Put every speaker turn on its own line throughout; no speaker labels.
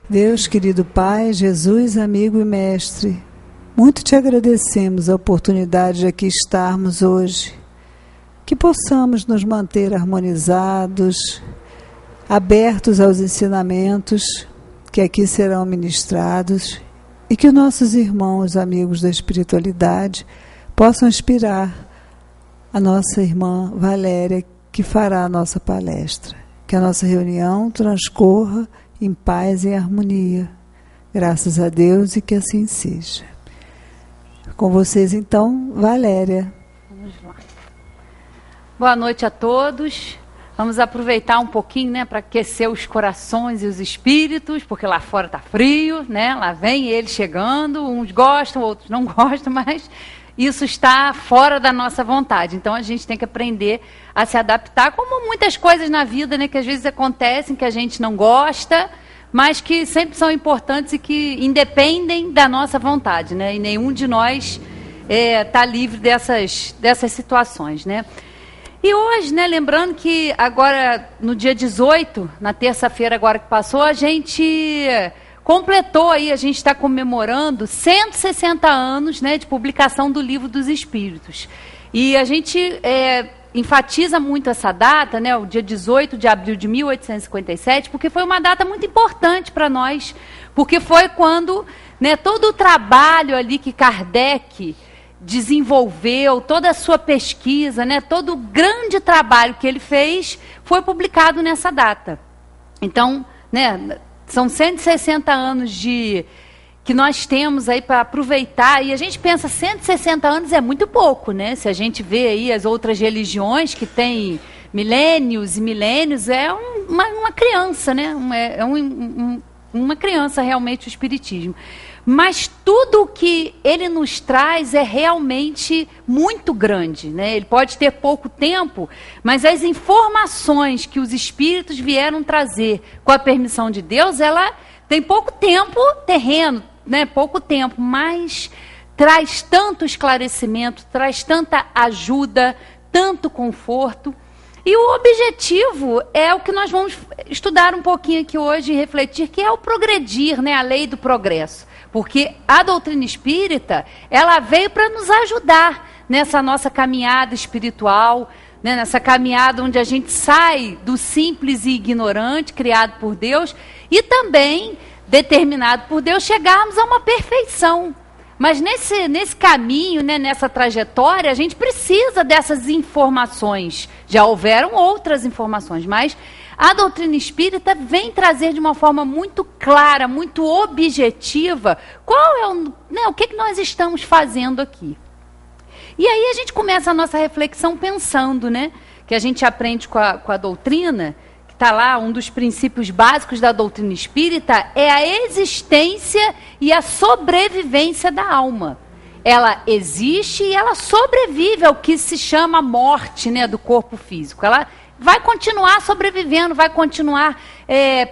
Deus, querido Pai, Jesus, amigo e mestre, muito te agradecemos a oportunidade de aqui estarmos hoje, que possamos nos manter harmonizados, abertos aos ensinamentos que aqui serão ministrados e que os nossos irmãos, amigos da espiritualidade, possam inspirar a nossa irmã Valéria, que fará a nossa palestra. Que a nossa reunião transcorra em paz e harmonia. Graças a Deus e que assim seja. Com vocês, então, Valéria.
Vamos lá. Boa noite a todos. Vamos aproveitar um pouquinho, né, para aquecer os corações e os espíritos, porque lá fora está frio, né? Lá vem ele chegando, uns gostam, outros não gostam, mas isso está fora da nossa vontade. Então a gente tem que aprender a se adaptar, como muitas coisas na vida, né, que às vezes acontecem, que a gente não gosta, mas que sempre são importantes e que independem da nossa vontade, né? E nenhum de nós está livre dessas situações, né? E hoje, né, lembrando que agora, no dia 18, na terça-feira agora que passou, a gente completou aí, a gente está comemorando 160 anos, né, de publicação do Livro dos Espíritos. E a gente enfatiza muito essa data, né, o dia 18 de abril de 1857, porque foi uma data muito importante para nós, porque foi quando, né, todo o trabalho ali que Kardec desenvolveu, toda a sua pesquisa, né, todo o grande trabalho que ele fez, foi publicado nessa data. Então, né, são 160 anos que nós temos aí para aproveitar, e a gente pensa, 160 anos é muito pouco, né? Se a gente vê aí as outras religiões que têm milênios e milênios, é uma criança, né? Uma criança realmente o Espiritismo. Mas tudo o que ele nos traz é realmente muito grande, né? Ele pode ter pouco tempo, mas as informações que os espíritos vieram trazer com a permissão de Deus, ela tem pouco tempo terreno, né? Pouco tempo, mas traz tanto esclarecimento, traz tanta ajuda, tanto conforto. E o objetivo é o que nós vamos estudar um pouquinho aqui hoje e refletir, que é o progredir, né? A lei do progresso. Porque a doutrina espírita, ela veio para nos ajudar nessa nossa caminhada espiritual, né? Nessa caminhada onde a gente sai do simples e ignorante, criado por Deus, e também, determinado por Deus, chegarmos a uma perfeição. Mas nesse caminho, né, nessa trajetória, a gente precisa dessas informações. Já houveram outras informações, mas a doutrina espírita vem trazer de uma forma muito clara, muito objetiva, qual é o que nós estamos fazendo aqui. E aí a gente começa a nossa reflexão pensando, né, que a gente aprende com a doutrina, que está lá, um dos princípios básicos da doutrina espírita, é a existência e a sobrevivência da alma. Ela existe e ela sobrevive ao que se chama morte, né, do corpo físico. Ela vai continuar sobrevivendo, vai continuar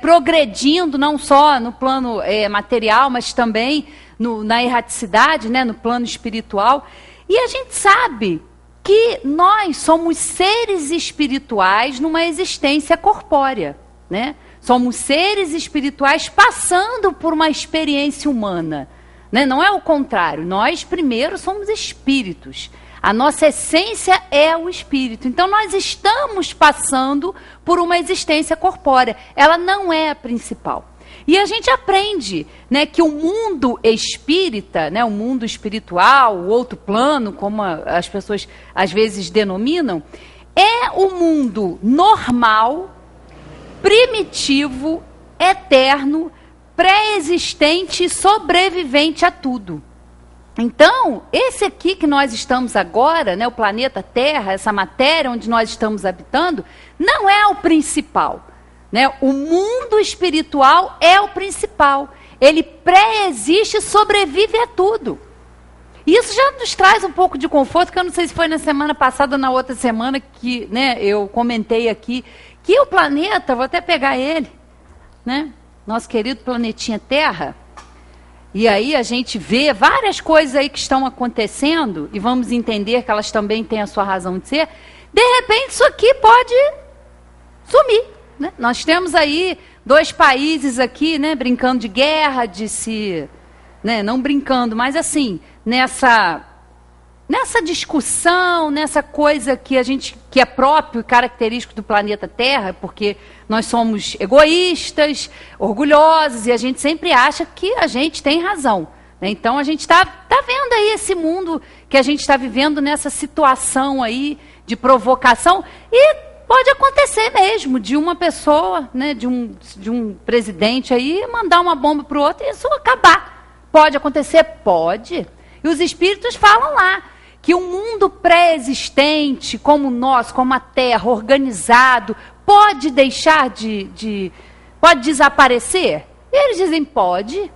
progredindo, não só no plano material, mas também na erraticidade, né, no plano espiritual. E a gente sabe que nós somos seres espirituais numa existência corpórea, né? Somos seres espirituais passando por uma experiência humana, né? Não é o contrário, nós primeiro somos espíritos. A nossa essência é o espírito. Então nós estamos passando por uma existência corpórea. Ela não é a principal. E a gente aprende, né, que o mundo espírita, né, o mundo espiritual, o outro plano, como as pessoas às vezes denominam, é o mundo normal, primitivo, eterno, pré-existente e sobrevivente a tudo. Então, esse aqui que nós estamos agora, né, o planeta Terra, essa matéria onde nós estamos habitando, não é o principal, né? O mundo espiritual é o principal. Ele pré-existe e sobrevive a tudo. E isso já nos traz um pouco de conforto, que eu não sei se foi na semana passada ou na outra semana que, né, eu comentei aqui, que o planeta, vou até pegar ele, né, nosso querido planetinha Terra. E aí a gente vê várias coisas aí que estão acontecendo, e vamos entender que elas também têm a sua razão de ser. De repente isso aqui pode sumir, né? Nós temos aí dois países aqui, né, brincando de guerra, né, não brincando, mas assim, nessa discussão, nessa coisa que é próprio e característico do planeta Terra, porque nós somos egoístas, orgulhosos, e a gente sempre acha que a gente tem razão. Né? Então a gente está vendo aí esse mundo que a gente está vivendo nessa situação aí de provocação, e pode acontecer mesmo de uma pessoa, né, de um presidente aí mandar uma bomba para o outro e isso acabar. Pode acontecer? Pode. E os espíritos falam lá que um mundo pré-existente, como o nosso, como a Terra, organizado, pode deixar pode desaparecer? E eles dizem, pode,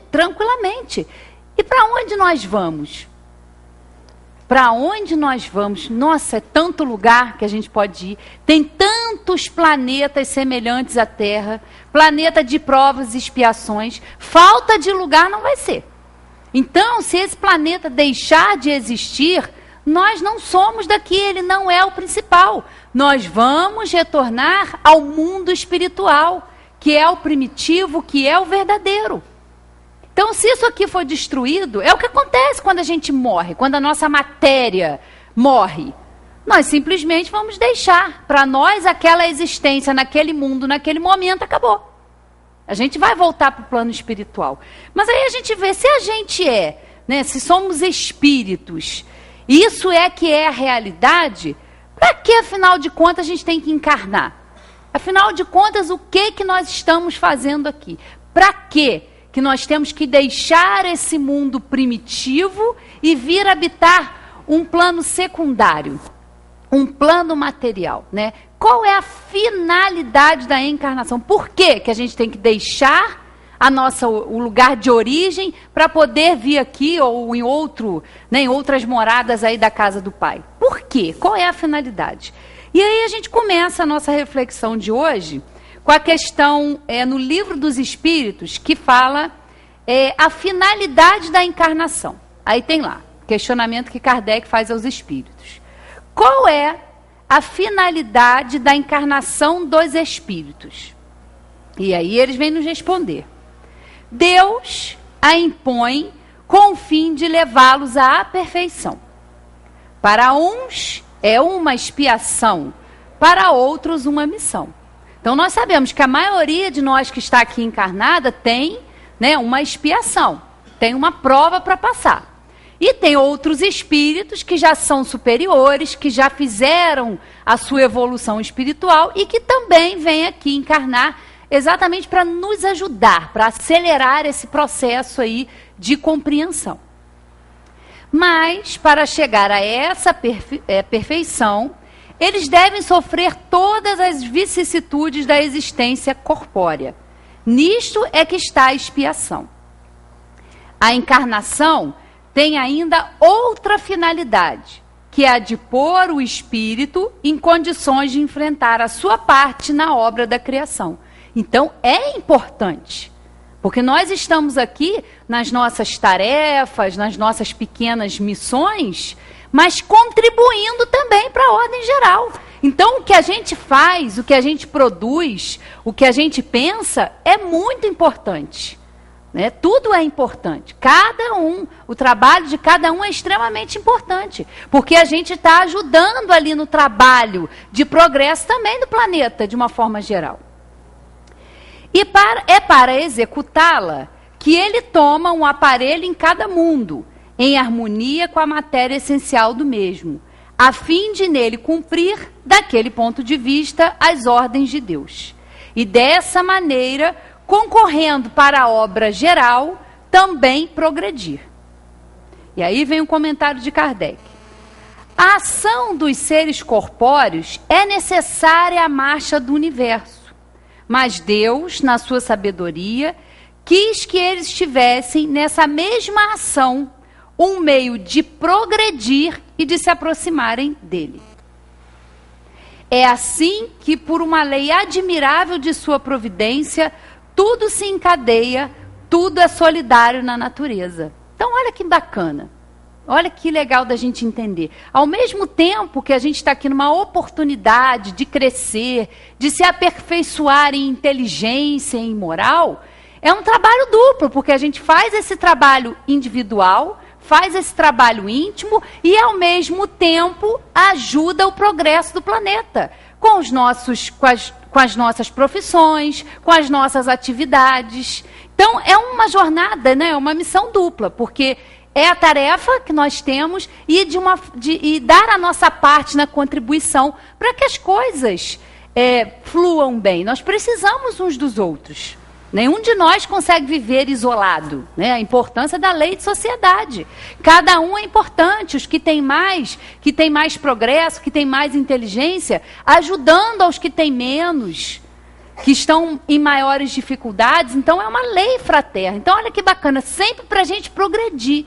tranquilamente. E para onde nós vamos? Para onde nós vamos? Nossa, é tanto lugar que a gente pode ir. Tem tantos planetas semelhantes à Terra, planeta de provas e expiações. Falta de lugar não vai ser. Então, se esse planeta deixar de existir, nós não somos daqui, ele não é o principal. Nós vamos retornar ao mundo espiritual, que é o primitivo, que é o verdadeiro. Então, se isso aqui for destruído, é o que acontece quando a gente morre, quando a nossa matéria morre. Nós simplesmente vamos deixar. Para nós, aquela existência naquele mundo, naquele momento, acabou. A gente vai voltar para o plano espiritual. Mas aí a gente vê, se a gente né, se somos espíritos, isso é que é a realidade, para que, afinal de contas, a gente tem que encarnar? Afinal de contas, o que nós estamos fazendo aqui? Para que nós temos que deixar esse mundo primitivo e vir habitar um plano secundário, um plano material, né? Qual é a finalidade da encarnação? Por que a gente tem que deixar o lugar de origem para poder vir aqui ou em outras moradas aí da casa do Pai? Por quê? Qual é a finalidade? E aí a gente começa a nossa reflexão de hoje com a questão no Livro dos Espíritos, que fala a finalidade da encarnação. Aí tem lá, questionamento que Kardec faz aos espíritos. Qual é a finalidade da encarnação dos espíritos? E aí eles vêm nos responder. Deus a impõe com o fim de levá-los à perfeição. Para uns é uma expiação, para outros uma missão. Então nós sabemos que a maioria de nós que está aqui encarnada tem, né, uma expiação, tem uma prova para passar. E tem outros espíritos que já são superiores, que já fizeram a sua evolução espiritual e que também vêm aqui encarnar exatamente para nos ajudar, para acelerar esse processo aí de compreensão. Mas, para chegar a essa perfeição, eles devem sofrer todas as vicissitudes da existência corpórea. Nisto é que está a expiação. A encarnação tem ainda outra finalidade, que é a de pôr o espírito em condições de enfrentar a sua parte na obra da criação. Então, é importante, porque nós estamos aqui nas nossas tarefas, nas nossas pequenas missões, mas contribuindo também para a ordem geral. Então, o que a gente faz, o que a gente produz, o que a gente pensa, é muito importante. Né? Tudo é importante. O trabalho de cada um é extremamente importante, porque a gente está ajudando ali no trabalho de progresso também do planeta, de uma forma geral. E para executá-la que ele toma um aparelho em cada mundo, em harmonia com a matéria essencial do mesmo, a fim de nele cumprir, daquele ponto de vista, as ordens de Deus. E dessa maneira, concorrendo para a obra geral, também progredir. E aí vem um comentário de Kardec. A ação dos seres corpóreos é necessária à marcha do universo, mas Deus, na sua sabedoria, quis que eles tivessem nessa mesma ação um meio de progredir e de se aproximarem dele. É assim que, por uma lei admirável de sua providência, tudo se encadeia, tudo é solidário na natureza. Então, olha que bacana. Olha que legal da gente entender. Ao mesmo tempo que a gente está aqui numa oportunidade de crescer, de se aperfeiçoar em inteligência e em moral, é um trabalho duplo, porque a gente faz esse trabalho individual, faz esse trabalho íntimo e, ao mesmo tempo, ajuda o progresso do planeta, com as nossas profissões, com as nossas atividades. Então, é uma jornada, né? É uma missão dupla, porque é a tarefa que nós temos e dar a nossa parte na contribuição para que as coisas fluam bem. Nós precisamos uns dos outros. Nenhum de nós consegue viver isolado, né? A importância da lei de sociedade. Cada um é importante. Os que têm mais progresso, que têm mais inteligência, ajudando aos que têm menos, que estão em maiores dificuldades. Então, é uma lei fraterna. Então, olha que bacana, sempre para a gente progredir.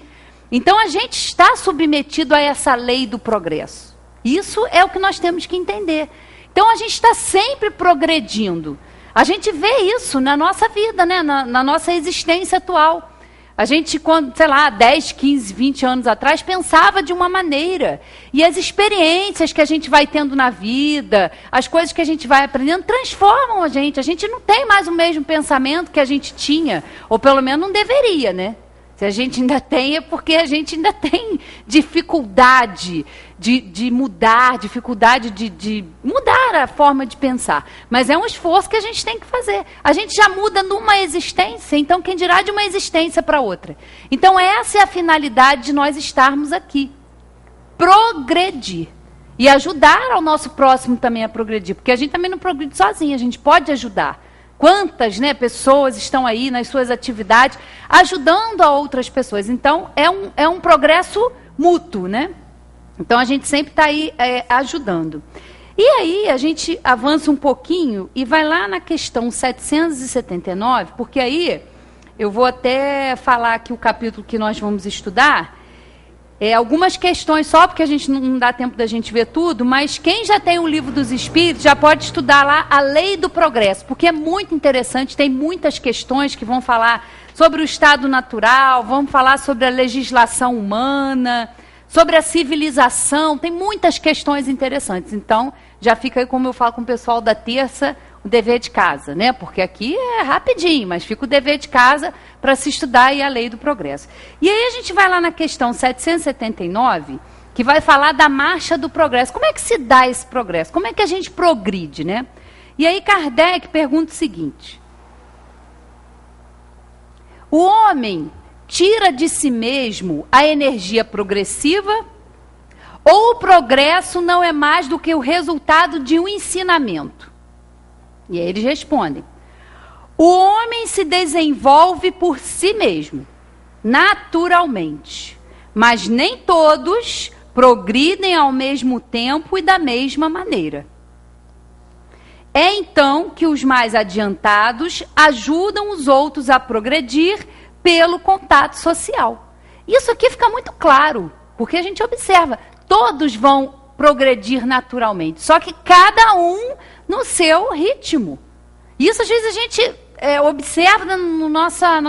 Então, a gente está submetido a essa lei do progresso. Isso é o que nós temos que entender. Então, a gente está sempre progredindo. A gente vê isso na nossa vida, né? na nossa existência atual. A gente, quando, sei lá, 10, 15, 20 anos atrás, pensava de uma maneira. E as experiências que a gente vai tendo na vida, as coisas que a gente vai aprendendo, transformam a gente. A gente não tem mais o mesmo pensamento que a gente tinha, ou pelo menos não deveria, né? Se a gente ainda tem, é porque a gente ainda tem dificuldade de mudar, dificuldade de mudar a forma de pensar. Mas é um esforço que a gente tem que fazer. A gente já muda numa existência, então quem dirá de uma existência para outra? Então essa é a finalidade de nós estarmos aqui. Progredir. E ajudar ao nosso próximo também a progredir. Porque a gente também não progride sozinho, a gente pode ajudar. Quantas, né, pessoas estão aí nas suas atividades ajudando a outras pessoas. Então, é um progresso mútuo, né? Então, a gente sempre está aí ajudando. E aí, a gente avança um pouquinho e vai lá na questão 779, porque aí eu vou até falar aqui o capítulo que nós vamos estudar. Algumas questões só, porque a gente não dá tempo da gente ver tudo, mas quem já tem o Livro dos Espíritos já pode estudar lá a Lei do Progresso, porque é muito interessante, tem muitas questões que vão falar sobre o estado natural, vão falar sobre a legislação humana, sobre a civilização, tem muitas questões interessantes. Então, já fica aí, como eu falo com o pessoal da terça, o dever de casa, né? Porque aqui é rapidinho, mas fica o dever de casa para se estudar aí a Lei do Progresso. E aí a gente vai lá na questão 779, que vai falar da marcha do progresso. Como é que se dá esse progresso? Como é que a gente progride, né? E aí Kardec pergunta o seguinte: o homem tira de si mesmo a energia progressiva ou o progresso não é mais do que o resultado de um ensinamento? E aí eles respondem: o homem se desenvolve por si mesmo, naturalmente, mas nem todos progridem ao mesmo tempo e da mesma maneira. É então que os mais adiantados ajudam os outros a progredir pelo contato social. Isso aqui fica muito claro, porque a gente observa, todos vão progredir naturalmente, só que cada um no seu ritmo. Isso às vezes a gente observa na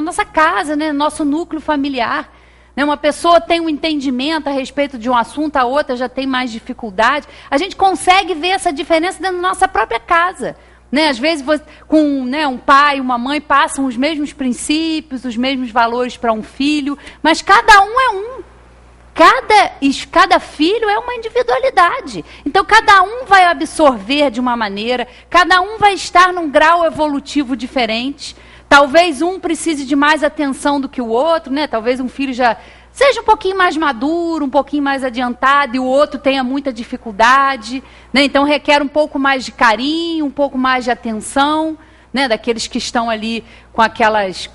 nossa casa, né, no nosso núcleo familiar. Né, uma pessoa tem um entendimento a respeito de um assunto, a outra já tem mais dificuldade. A gente consegue ver essa diferença dentro da nossa própria casa. Né, às vezes, com um pai, uma mãe, passam os mesmos princípios, os mesmos valores para um filho, mas cada um é um. Cada filho é uma individualidade. Então, cada um vai absorver de uma maneira, cada um vai estar num grau evolutivo diferente. Talvez um precise de mais atenção do que o outro, né? Talvez um filho já seja um pouquinho mais maduro, um pouquinho mais adiantado, e o outro tenha muita dificuldade, né? Então, requer um pouco mais de carinho, um pouco mais de atenção, né? Daqueles que estão ali com aquelas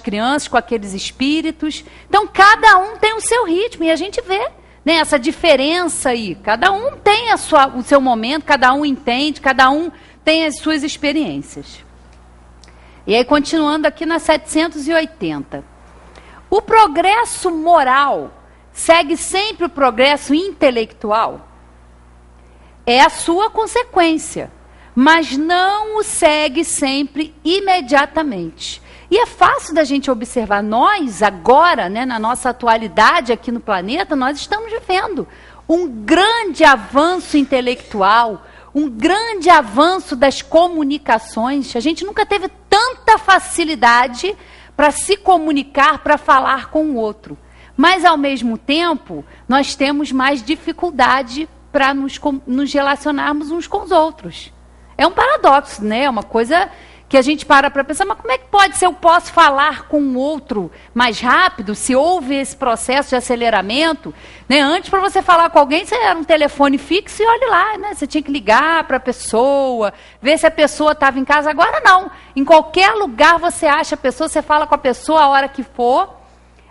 crianças, com aqueles espíritos. Então, cada um tem o seu ritmo, e a gente vê, né, essa diferença aí. Cada um tem o seu momento, cada um entende, cada um tem as suas experiências. E aí, continuando aqui na 780. O progresso moral segue sempre o progresso intelectual? É a sua consequência, mas não o segue sempre imediatamente. E é fácil da gente observar. Nós, agora, né, na nossa atualidade aqui no planeta, nós estamos vivendo um grande avanço intelectual, um grande avanço das comunicações. A gente nunca teve tanta facilidade para se comunicar, para falar com o outro. Mas, ao mesmo tempo, nós temos mais dificuldade para nos relacionarmos uns com os outros. É um paradoxo, né? É uma coisa que a gente para pensar, mas como é que pode ser? Eu posso falar com o outro mais rápido, se houve esse processo de aceleramento, né? Antes, para você falar com alguém, você era um telefone fixo e olhe lá, né? Você tinha que ligar para a pessoa, ver se a pessoa estava em casa. Agora não, em qualquer lugar você acha a pessoa, você fala com a pessoa a hora que for.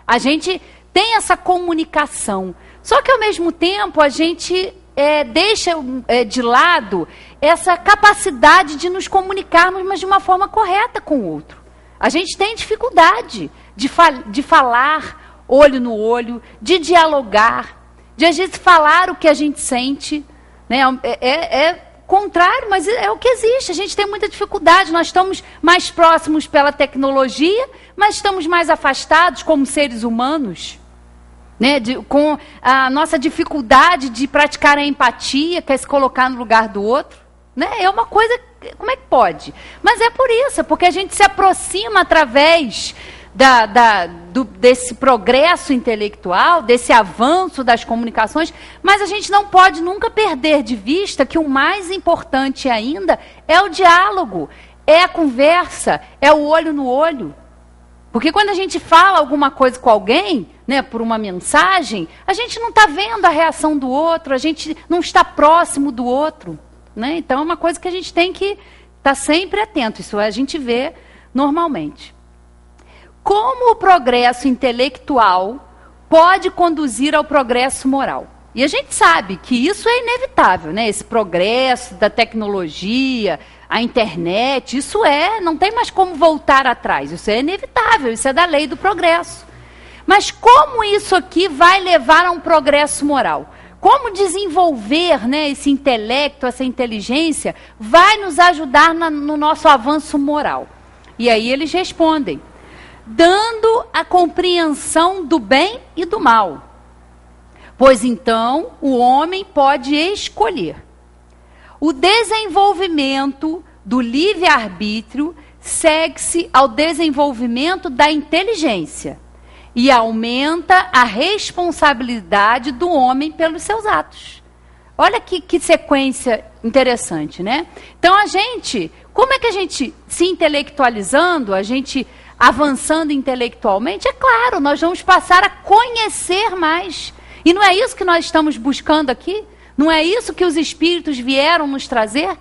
A gente tem essa comunicação, só que ao mesmo tempo a gente deixa de lado essa capacidade de nos comunicarmos, mas de uma forma correta com o outro. A gente tem dificuldade de falar olho no olho, de dialogar, de a gente falar o que a gente sente, né? É contrário, mas é o que existe. A gente tem muita dificuldade. Nós estamos mais próximos pela tecnologia, mas estamos mais afastados como seres humanos, né, com a nossa dificuldade de praticar a empatia, que é se colocar no lugar do outro, né? É uma coisa, como é que pode? Mas é por isso, porque a gente se aproxima através desse progresso intelectual, desse avanço das comunicações, mas a gente não pode nunca perder de vista que o mais importante ainda é o diálogo, é a conversa, é o olho no olho. Porque quando a gente fala alguma coisa com alguém, né, por uma mensagem, a gente não está vendo a reação do outro, a gente não está próximo do outro, né? Então é uma coisa que a gente tem que estar sempre atento, isso a gente vê normalmente. Como o progresso intelectual pode conduzir ao progresso moral? E a gente sabe que isso é inevitável, né? Esse progresso da tecnologia, a internet, isso não tem mais como voltar atrás, isso é inevitável, isso é da lei do progresso. Mas como isso aqui vai levar a um progresso moral? Como desenvolver, né, esse intelecto, essa inteligência, vai nos ajudar no nosso avanço moral? E aí eles respondem, dando a compreensão do bem e do mal. Pois então o homem pode escolher. O desenvolvimento do livre-arbítrio segue-se ao desenvolvimento da inteligência e aumenta a responsabilidade do homem pelos seus atos. Olha que sequência interessante, né? Então como é que a gente se intelectualizando, a gente avançando intelectualmente, é claro, nós vamos passar a conhecer mais. E não é isso que nós estamos buscando aqui? Não é isso que os espíritos vieram nos trazer?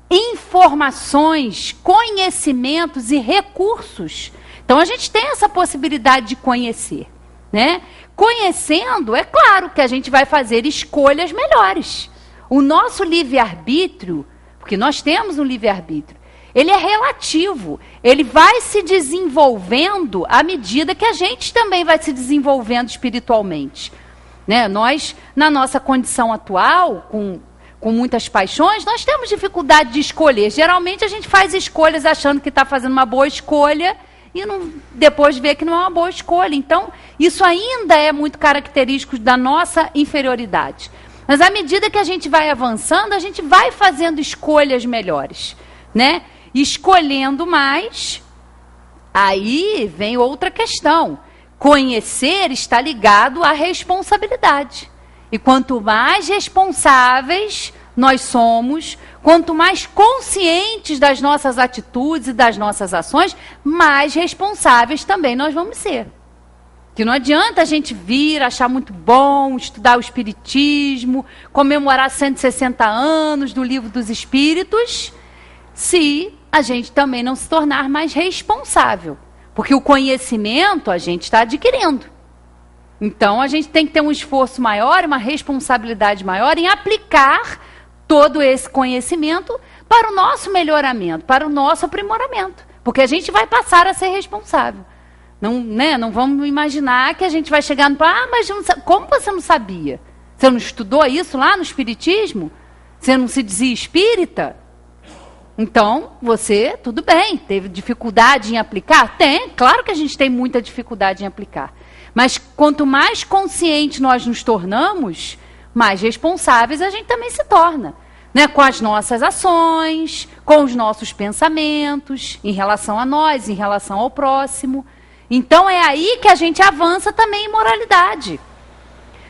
Informações, conhecimentos e recursos. Então a gente tem essa possibilidade de conhecer, né? Conhecendo, é claro que a gente vai fazer escolhas melhores. O nosso livre-arbítrio, porque nós temos um livre-arbítrio, ele é relativo, ele vai se desenvolvendo à medida que a gente também vai se desenvolvendo espiritualmente. Né? Nós, na nossa condição atual, com muitas paixões, nós temos dificuldade de escolher. Geralmente a gente faz escolhas achando que está fazendo uma boa escolha e depois vê que não é uma boa escolha. Então, isso ainda é muito característico da nossa inferioridade. Mas à medida que a gente vai avançando, a gente vai fazendo escolhas melhores, né? Escolhendo mais, aí vem outra questão. Conhecer está ligado à responsabilidade. E quanto mais responsáveis nós somos, quanto mais conscientes das nossas atitudes e das nossas ações, mais responsáveis também nós vamos ser. Que não adianta a gente vir, achar muito bom, estudar o Espiritismo, comemorar 160 anos do Livro dos Espíritos, se a gente também não se tornar mais responsável. Porque o conhecimento a gente está adquirindo. Então, a gente tem que ter um esforço maior, uma responsabilidade maior em aplicar todo esse conhecimento para o nosso melhoramento, para o nosso aprimoramento. Porque a gente vai passar a ser responsável. Não, né? Não vamos imaginar que a gente vai chegar no... mas como você não sabia? Você não estudou isso lá no Espiritismo? Você não se dizia espírita? Então, você, tudo bem, teve dificuldade em aplicar? Tem, claro que a gente tem muita dificuldade em aplicar. Mas quanto mais consciente nós nos tornamos, mais responsáveis a gente também se torna. Né? Com as nossas ações, com os nossos pensamentos, em relação a nós, em relação ao próximo. Então, é aí que a gente avança também em moralidade.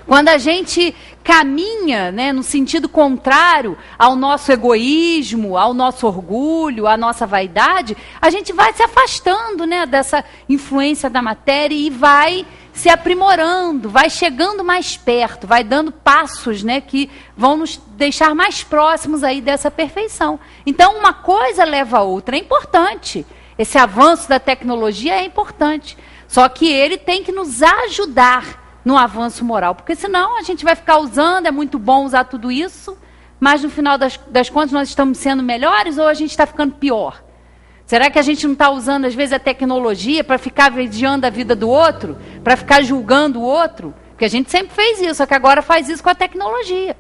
Quando a gente caminha, né, no sentido contrário ao nosso egoísmo, ao nosso orgulho, à nossa vaidade, a gente vai se afastando, né, dessa influência da matéria e vai se aprimorando, vai chegando mais perto, vai dando passos, né, que vão nos deixar mais próximos aí dessa perfeição. Então, uma coisa leva a outra. É importante. Esse avanço da tecnologia é importante. Só que ele tem que nos ajudar no avanço moral, porque senão a gente vai ficar usando, é muito bom usar tudo isso, mas no final das contas nós estamos sendo melhores ou a gente está ficando pior? Será que a gente não está usando às vezes a tecnologia para ficar vigiando a vida do outro, para ficar julgando o outro? Porque a gente sempre fez isso, só que agora faz isso com a tecnologia,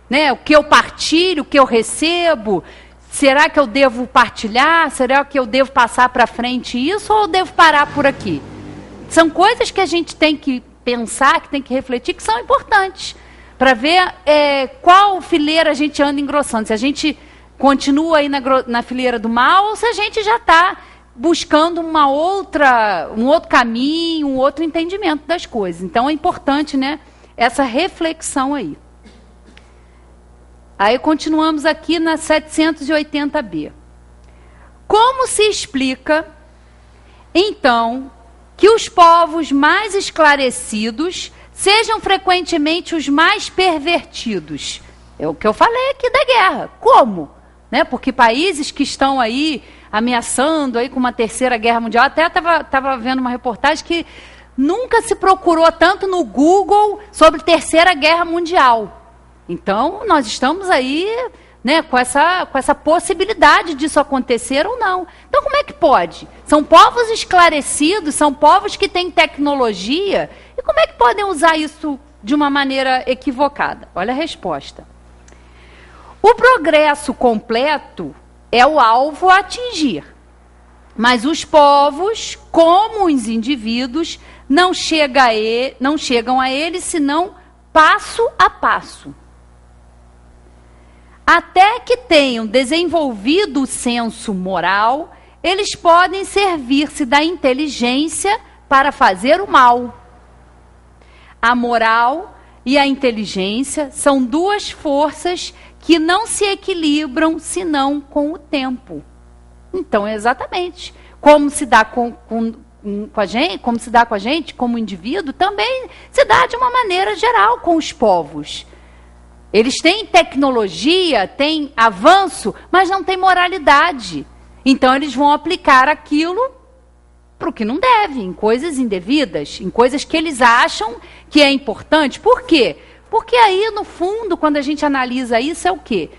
né? O que eu partilho, o que eu recebo, será que eu devo partilhar? Será que eu devo passar para frente isso ou eu devo parar por aqui? São coisas que a gente tem que pensar, que tem que refletir, que são importantes, para ver qual fileira a gente anda engrossando, se a gente continua aí na fileira do mal, ou se a gente já está buscando um outro caminho, um outro entendimento das coisas. Então é importante, né, essa reflexão aí. Aí continuamos aqui na 780b. Como se explica, então, que os povos mais esclarecidos sejam frequentemente os mais pervertidos? É o que eu falei aqui da guerra. Como? Né? Porque países que estão aí ameaçando aí com uma terceira guerra mundial, até estava vendo uma reportagem que nunca se procurou tanto no Google sobre terceira guerra mundial. Então, nós estamos aí, né, com essa possibilidade disso acontecer ou não. Então, como é que pode? São povos esclarecidos, são povos que têm tecnologia, e como é que podem usar isso de uma maneira equivocada? Olha a resposta. O progresso completo é o alvo a atingir, mas os povos, como os indivíduos, não chegam a ele senão passo a passo. Até que tenham desenvolvido o senso moral, eles podem servir-se da inteligência para fazer o mal. A moral e a inteligência são duas forças que não se equilibram senão com o tempo. Então, exatamente. Como se dá com a gente, como se dá com a gente, como indivíduo, também se dá de uma maneira geral com os povos. Eles têm tecnologia, têm avanço, mas não têm moralidade. Então, eles vão aplicar aquilo para o que não deve, em coisas indevidas, em coisas que eles acham que é importante. Por quê? Porque aí, no fundo, quando a gente analisa isso, é o quê?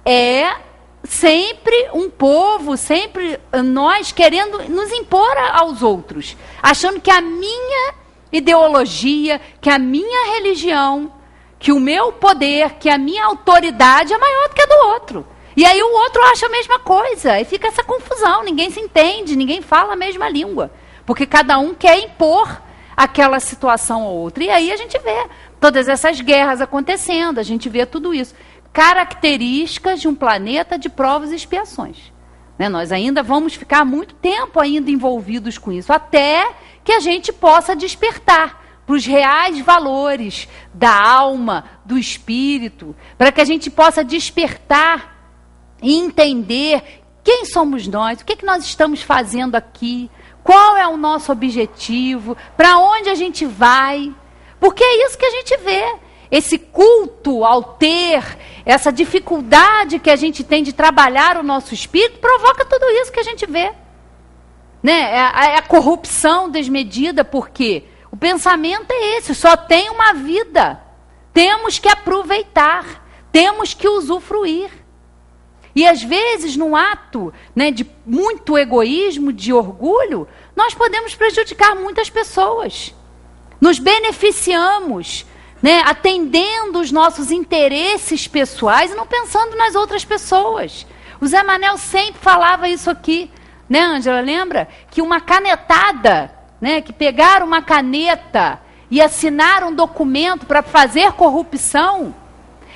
É sempre um povo, sempre nós querendo nos impor aos outros, achando que a minha ideologia, que a minha religião, que o meu poder, que a minha autoridade é maior do que a do outro. E aí o outro acha a mesma coisa. E fica essa confusão, ninguém se entende, ninguém fala a mesma língua. Porque cada um quer impor aquela situação ao outro. E aí a gente vê todas essas guerras acontecendo, a gente vê tudo isso. Características de um planeta de provas e expiações. Né? Nós ainda vamos ficar muito tempo ainda envolvidos com isso, até que a gente possa despertar para os reais valores da alma, do espírito, para que a gente possa despertar e entender quem somos nós, o que nós estamos fazendo aqui, qual é o nosso objetivo, para onde a gente vai, porque é isso que a gente vê. Esse culto ao ter, essa dificuldade que a gente tem de trabalhar o nosso espírito, provoca tudo isso que a gente vê. Né? É a corrupção desmedida, porque o pensamento é esse, só tem uma vida. Temos que aproveitar, temos que usufruir. E às vezes, num ato, né, de muito egoísmo, de orgulho, nós podemos prejudicar muitas pessoas. Nos beneficiamos, né, atendendo os nossos interesses pessoais e não pensando nas outras pessoas. O Zé Manel sempre falava isso aqui, né, Ângela? Lembra? Que uma canetada, né, que pegaram uma caneta e assinaram um documento para fazer corrupção,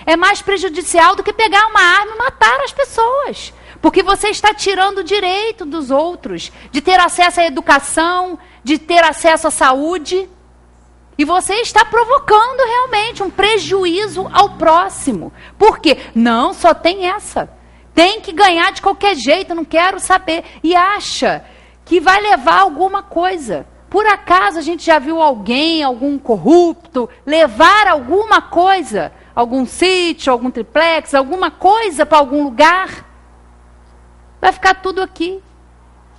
é mais prejudicial do que pegar uma arma e matar as pessoas. Porque você está tirando o direito dos outros de ter acesso à educação, de ter acesso à saúde. E você está provocando realmente um prejuízo ao próximo. Por quê? Não, só tem essa. Tem que ganhar de qualquer jeito, não quero saber. E acha que vai levar alguma coisa. Por acaso a gente já viu alguém, algum corrupto, levar alguma coisa? Algum sítio, algum triplex, alguma coisa para algum lugar? Vai ficar tudo aqui.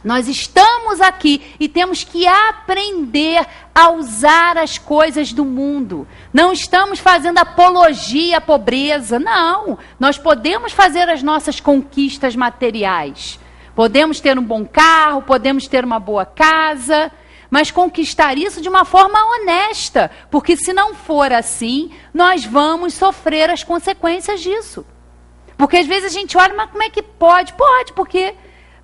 Nós estamos aqui e temos que aprender a usar as coisas do mundo. Não estamos fazendo apologia à pobreza, não. Nós podemos fazer as nossas conquistas materiais. Podemos ter um bom carro, podemos ter uma boa casa, mas conquistar isso de uma forma honesta, porque se não for assim, nós vamos sofrer as consequências disso. Porque às vezes a gente olha, mas como é que pode? Pode, porque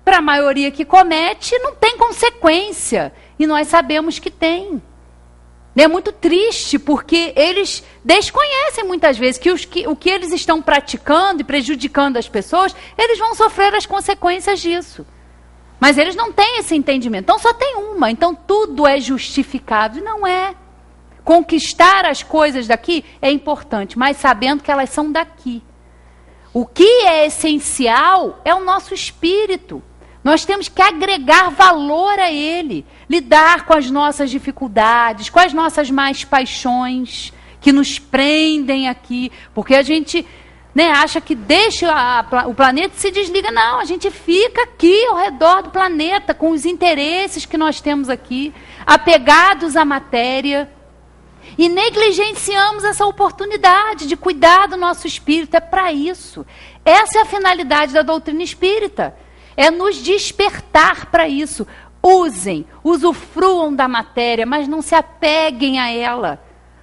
para a maioria que comete, não tem consequência. E nós sabemos que tem. É muito triste, porque eles desconhecem muitas vezes que o que eles estão praticando e prejudicando as pessoas, eles vão sofrer as consequências disso. Mas eles não têm esse entendimento. Então só tem uma. Então tudo é justificado. E não é. Conquistar as coisas daqui é importante, mas sabendo que elas são daqui. O que é essencial é o nosso espírito. Nós temos que agregar valor a ele, lidar com as nossas dificuldades, com as nossas mais paixões, que nos prendem aqui, porque a gente, né, acha que deixa o planeta e se desliga. Não, a gente fica aqui ao redor do planeta, com os interesses que nós temos aqui, apegados à matéria, e negligenciamos essa oportunidade de cuidar do nosso espírito. É para isso. Essa é a finalidade da doutrina espírita. É nos despertar para isso. Usem, usufruam da matéria, mas não se apeguem a ela.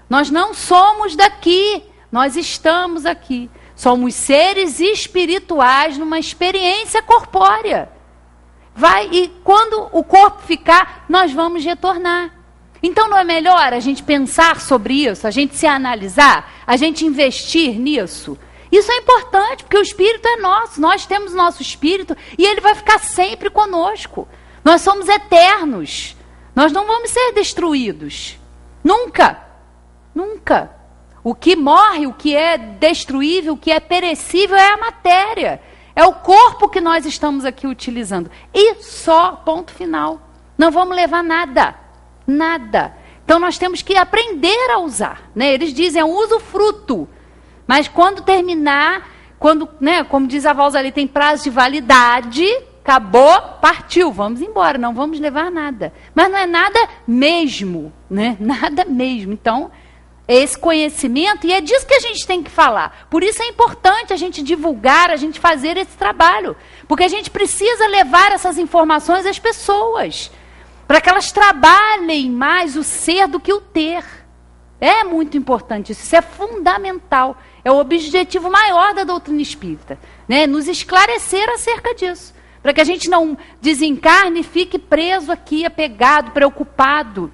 Nós não somos daqui, nós estamos aqui. Somos seres espirituais numa experiência corpórea. E quando o corpo ficar, nós vamos retornar. Então não é melhor a gente pensar sobre isso, a gente se analisar, a gente investir nisso? Isso é importante, porque o espírito é nosso, nós temos o nosso espírito e ele vai ficar sempre conosco. Nós somos eternos, nós não vamos ser destruídos. Nunca, nunca. O que morre, o que é destruível, o que é perecível é a matéria. É o corpo que nós estamos aqui utilizando. E só, ponto final. Não vamos levar nada. Nada. Então nós temos que aprender a usar. Né? Eles dizem, usufruto. Mas quando terminar, né, como diz a Valsa ali, tem prazo de validade, acabou, partiu, vamos embora, não vamos levar nada. Mas não é nada mesmo, né? Nada mesmo. Então, esse conhecimento, e é disso que a gente tem que falar. Por isso é importante a gente divulgar, a gente fazer esse trabalho. Porque a gente precisa levar essas informações às pessoas, para que elas trabalhem mais o ser do que o ter. É muito importante isso é fundamental. É o objetivo maior da doutrina espírita, né? Nos esclarecer acerca disso, para que a gente não desencarne e fique preso aqui, apegado, preocupado.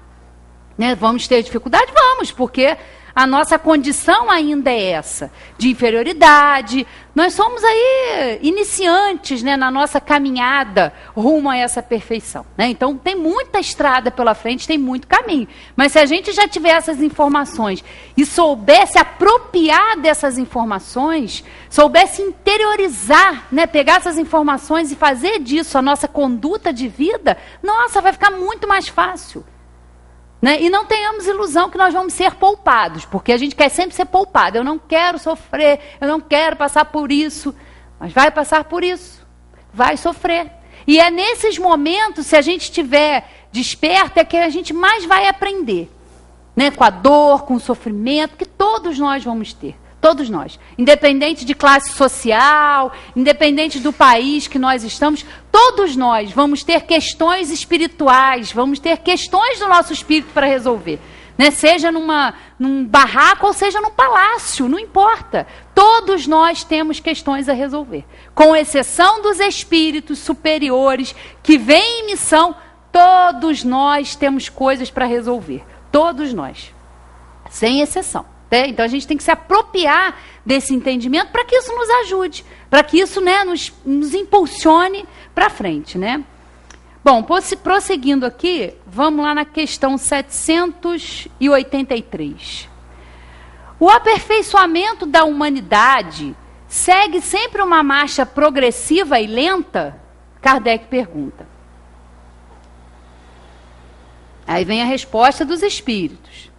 Né? Vamos ter dificuldade? Vamos, porque a nossa condição ainda é essa, de inferioridade. Nós somos aí iniciantes, né, na nossa caminhada rumo a essa perfeição. Né? Então tem muita estrada pela frente, tem muito caminho. Mas se a gente já tiver essas informações e soubesse apropriar dessas informações, soubesse interiorizar, né, pegar essas informações e fazer disso a nossa conduta de vida, nossa, vai ficar muito mais fácil. Né? E não tenhamos ilusão que nós vamos ser poupados, porque a gente quer sempre ser poupado. Eu não quero sofrer, eu não quero passar por isso. Mas vai passar por isso, vai sofrer. E é nesses momentos, se a gente estiver desperto, é que a gente mais vai aprender. Né? Com a dor, com o sofrimento, que todos nós vamos ter. Todos nós. Independente de classe social, independente do país que nós estamos, todos nós vamos ter questões espirituais, vamos ter questões do nosso espírito para resolver. né? Seja num barraco ou seja num palácio, não importa. Todos nós temos questões a resolver. Com exceção dos espíritos superiores que vêm em missão, todos nós temos coisas para resolver. Todos nós. Sem exceção. Né? Então a gente tem que se apropriar desse entendimento para que isso nos ajude, para que isso, né, nos impulsione para frente, né? Bom, prosseguindo aqui, vamos lá na questão 783. O aperfeiçoamento da humanidade segue sempre uma marcha progressiva e lenta? Kardec pergunta. Aí vem a resposta dos espíritos.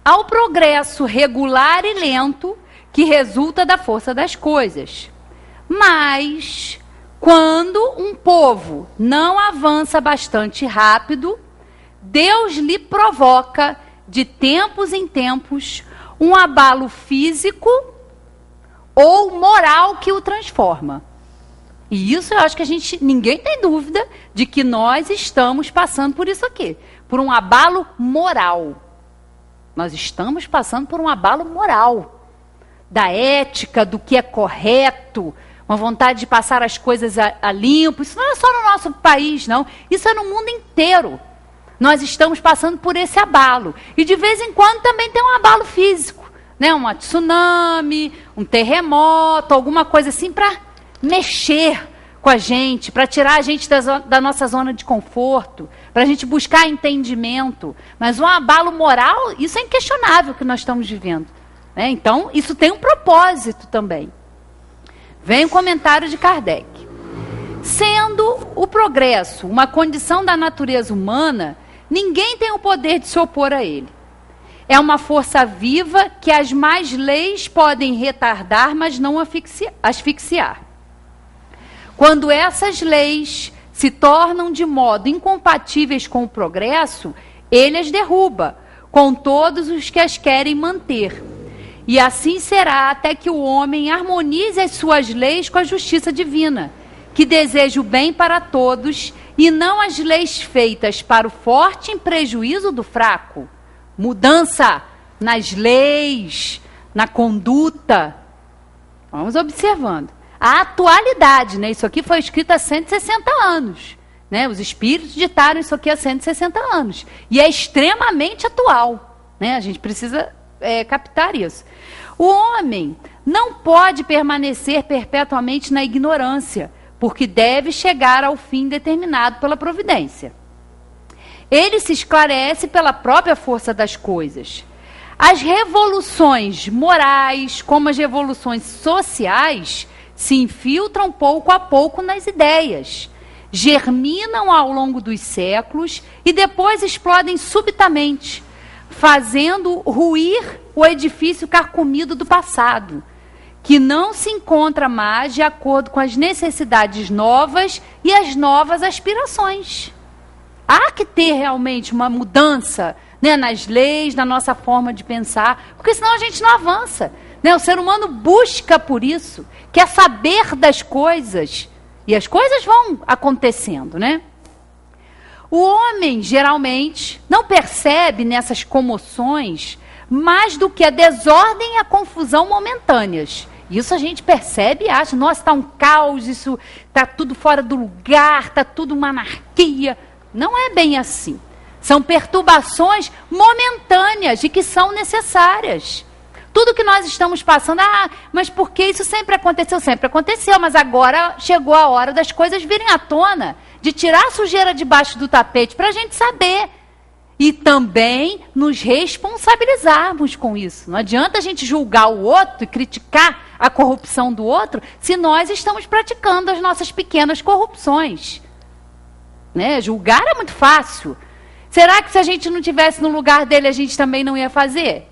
Ao progresso regular e lento que resulta da força das coisas. Mas, quando um povo não avança bastante rápido, Deus lhe provoca, de tempos em tempos, um abalo físico ou moral que o transforma. E isso eu acho que ninguém tem dúvida de que nós estamos passando por isso aqui, por um abalo moral. Nós estamos passando por um abalo moral, da ética, do que é correto, uma vontade de passar as coisas a limpo. Isso não é só no nosso país, não. Isso é no mundo inteiro. Nós estamos passando por esse abalo. E de vez em quando também tem um abalo físico, né? Um tsunami, um terremoto, alguma coisa assim para mexer com a gente, para tirar a gente da nossa zona de conforto, para a gente buscar entendimento. Mas um abalo moral, isso é inquestionável que nós estamos vivendo. Né? Então, isso tem um propósito também. Vem o comentário de Kardec. Sendo o progresso uma condição da natureza humana, ninguém tem o poder de se opor a ele. É uma força viva que as más leis podem retardar, mas não asfixiar. Quando essas leis se tornam de modo incompatíveis com o progresso, ele as derruba, com todos os que as querem manter. E assim será até que o homem harmonize as suas leis com a justiça divina, que deseja o bem para todos e não as leis feitas para o forte em prejuízo do fraco. Mudança nas leis, na conduta. Vamos observando. A atualidade, né? Isso aqui foi escrito há 160 anos. Né? Os espíritos ditaram isso aqui há 160 anos. E é extremamente atual. Né? A gente precisa captar isso. O homem não pode permanecer perpetuamente na ignorância, porque deve chegar ao fim determinado pela providência. Ele se esclarece pela própria força das coisas. As revoluções morais, como as revoluções sociais, se infiltram pouco a pouco nas ideias, germinam ao longo dos séculos e depois explodem subitamente, fazendo ruir o edifício carcomido do passado, que não se encontra mais de acordo com as necessidades novas e as novas aspirações. Há que ter realmente uma mudança, né, nas leis, na nossa forma de pensar, porque senão a gente não avança. Né? O ser humano busca por isso, quer saber das coisas, e as coisas vão acontecendo, né? O homem, geralmente, não percebe nessas comoções mais do que a desordem e a confusão momentâneas. Isso a gente percebe e acha, nossa, está um caos, isso está tudo fora do lugar, está tudo uma anarquia. Não é bem assim. São perturbações momentâneas e que são necessárias. Tudo que nós estamos passando, mas por que isso sempre aconteceu? Sempre aconteceu, mas agora chegou a hora das coisas virem à tona, de tirar a sujeira debaixo do tapete para a gente saber. E também nos responsabilizarmos com isso. Não adianta a gente julgar o outro e criticar a corrupção do outro se nós estamos praticando as nossas pequenas corrupções. Né? Julgar é muito fácil. Será que se a gente não tivesse no lugar dele, a gente também não ia fazer?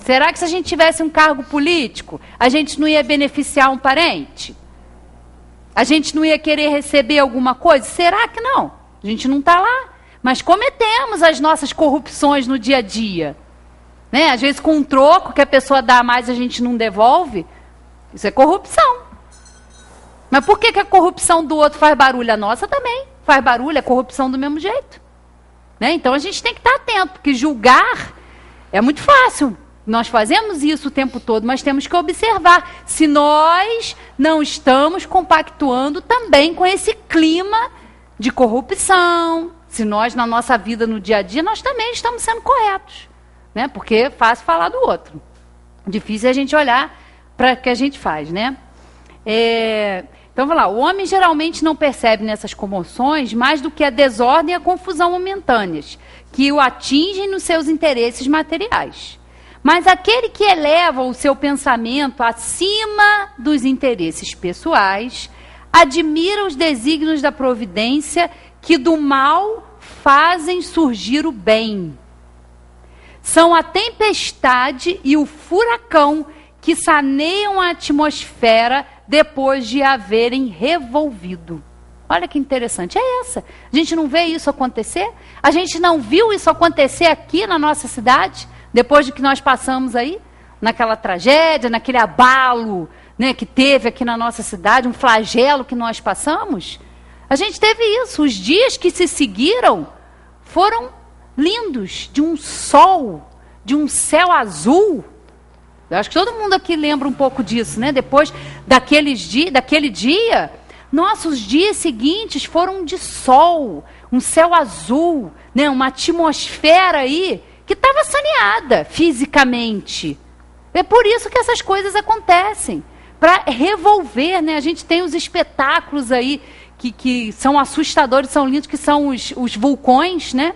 Será que se a gente tivesse um cargo político, a gente não ia beneficiar um parente? A gente não ia querer receber alguma coisa? Será que não? A gente não está lá. Mas cometemos as nossas corrupções no dia a dia. Né? Às vezes com um troco que a pessoa dá mais a gente não devolve. Isso é corrupção. Mas por que a corrupção do outro faz barulho? A nossa também faz barulho, é corrupção do mesmo jeito. né? Então a gente tem que estar atento, porque julgar é muito fácil. Nós fazemos isso o tempo todo, mas temos que observar se nós não estamos compactuando também com esse clima de corrupção, se nós, na nossa vida, no dia a dia, nós também estamos sendo corretos, né? Porque é fácil falar do outro. Difícil é a gente olhar para o que a gente faz, né? Então, vamos lá. O homem geralmente não percebe nessas comoções mais do que a desordem e a confusão momentâneas, que o atingem nos seus interesses materiais. Mas aquele que eleva o seu pensamento acima dos interesses pessoais, admira os desígnios da providência que do mal fazem surgir o bem. São a tempestade e o furacão que saneiam a atmosfera depois de haverem revolvido. Olha que interessante, é essa. A gente não vê isso acontecer? A gente não viu isso acontecer aqui na nossa cidade? Depois de que nós passamos aí, naquela tragédia, naquele abalo, né, que teve aqui na nossa cidade, um flagelo que nós passamos? A gente teve isso. Os dias que se seguiram foram lindos, de um sol, de um céu azul. Eu acho que todo mundo aqui lembra um pouco disso, né? Depois daquele dia, nossos dias seguintes foram de sol, um céu azul, né? Uma atmosfera aí que estava saneada fisicamente. É por isso que essas coisas acontecem, para revolver, né? A gente tem os espetáculos aí que são assustadores, são lindos, que são os vulcões, né?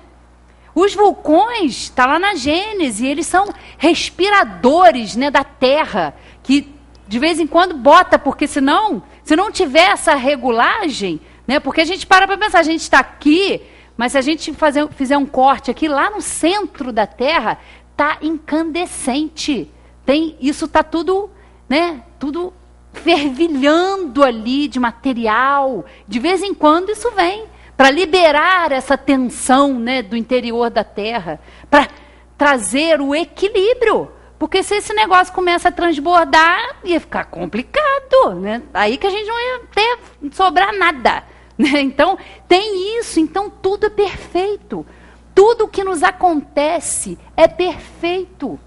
Os vulcões, está lá na Gênesis, eles são respiradores, né, da terra, que de vez em quando bota, porque senão, se não tiver essa regulagem, né, porque a gente para pensar, a gente está aqui, mas se a gente fizer um corte aqui, lá no centro da terra, está incandescente. Isso está tudo, né, tudo fervilhando ali de material. De vez em quando isso vem para liberar essa tensão, né, do interior da terra, para trazer o equilíbrio. Porque se esse negócio começa a transbordar, ia ficar complicado, né? Aí que a gente não ia sobrar nada, né? Então, tem isso. Então, tudo é perfeito. Tudo que nos acontece é perfeito.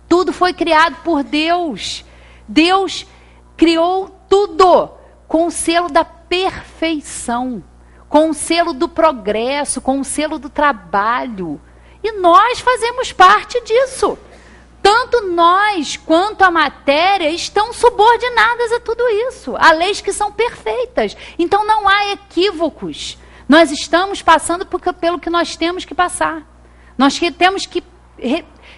Tudo foi criado por Deus. Deus criou tudo com o selo da perfeição, com o selo do progresso, com o selo do trabalho. E nós fazemos parte disso. Tanto nós quanto a matéria estão subordinadas a tudo isso, a leis que são perfeitas. Então não há equívocos. Nós estamos passando pelo que nós temos que passar. Nós temos que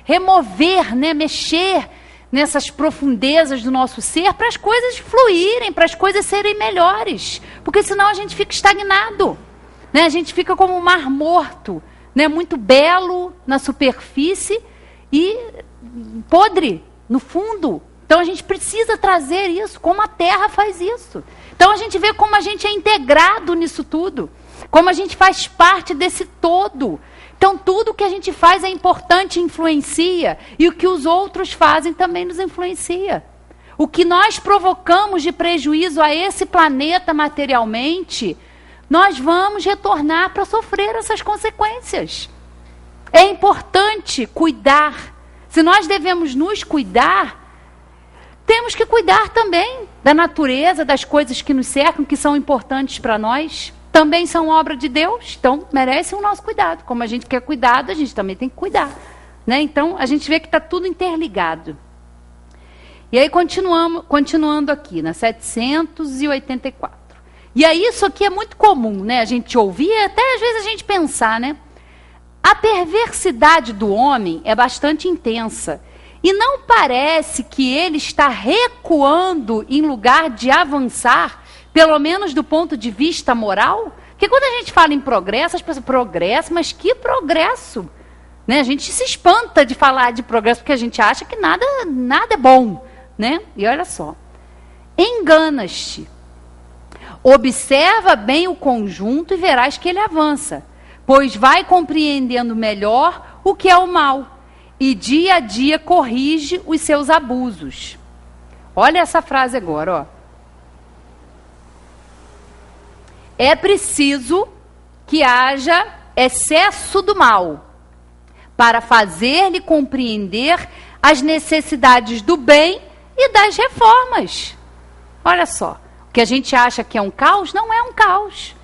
remover, né, mexer nessas profundezas do nosso ser para as coisas fluírem, para as coisas serem melhores. Porque senão a gente fica estagnado, né? A gente fica como um mar morto, né? Muito belo na superfície e podre no fundo. Então a gente precisa trazer isso, como a terra faz isso. Então a gente vê como a gente é integrado nisso tudo, como a gente faz parte desse todo. Então, tudo que a gente faz é importante, influencia. E o que os outros fazem também nos influencia. O que nós provocamos de prejuízo a esse planeta materialmente, nós vamos retornar para sofrer essas consequências. É importante cuidar. Se nós devemos nos cuidar, temos que cuidar também da natureza, das coisas que nos cercam, que são importantes para nós. Também são obra de Deus, então merecem o nosso cuidado. Como a gente quer cuidado, a gente também tem que cuidar, né? Então, a gente vê que está tudo interligado. E aí, continuando aqui, na 784. E aí, isso aqui é muito comum, né? A gente ouvir e até às vezes a gente pensar, né? A perversidade do homem é bastante intensa. E não parece que ele está recuando em lugar de avançar, pelo menos do ponto de vista moral. Porque quando a gente fala em progresso, as pessoas, progresso, mas que progresso? Né? A gente se espanta de falar de progresso, porque a gente acha que nada é bom. Né? E olha só, enganas-te. Observa bem o conjunto e verás que ele avança, pois vai compreendendo melhor o que é o mal, e dia a dia corrige os seus abusos. Olha essa frase agora, ó. É preciso que haja excesso do mal, para fazer-lhe compreender as necessidades do bem e das reformas. Olha só, o que a gente acha que é um caos, não é um caos.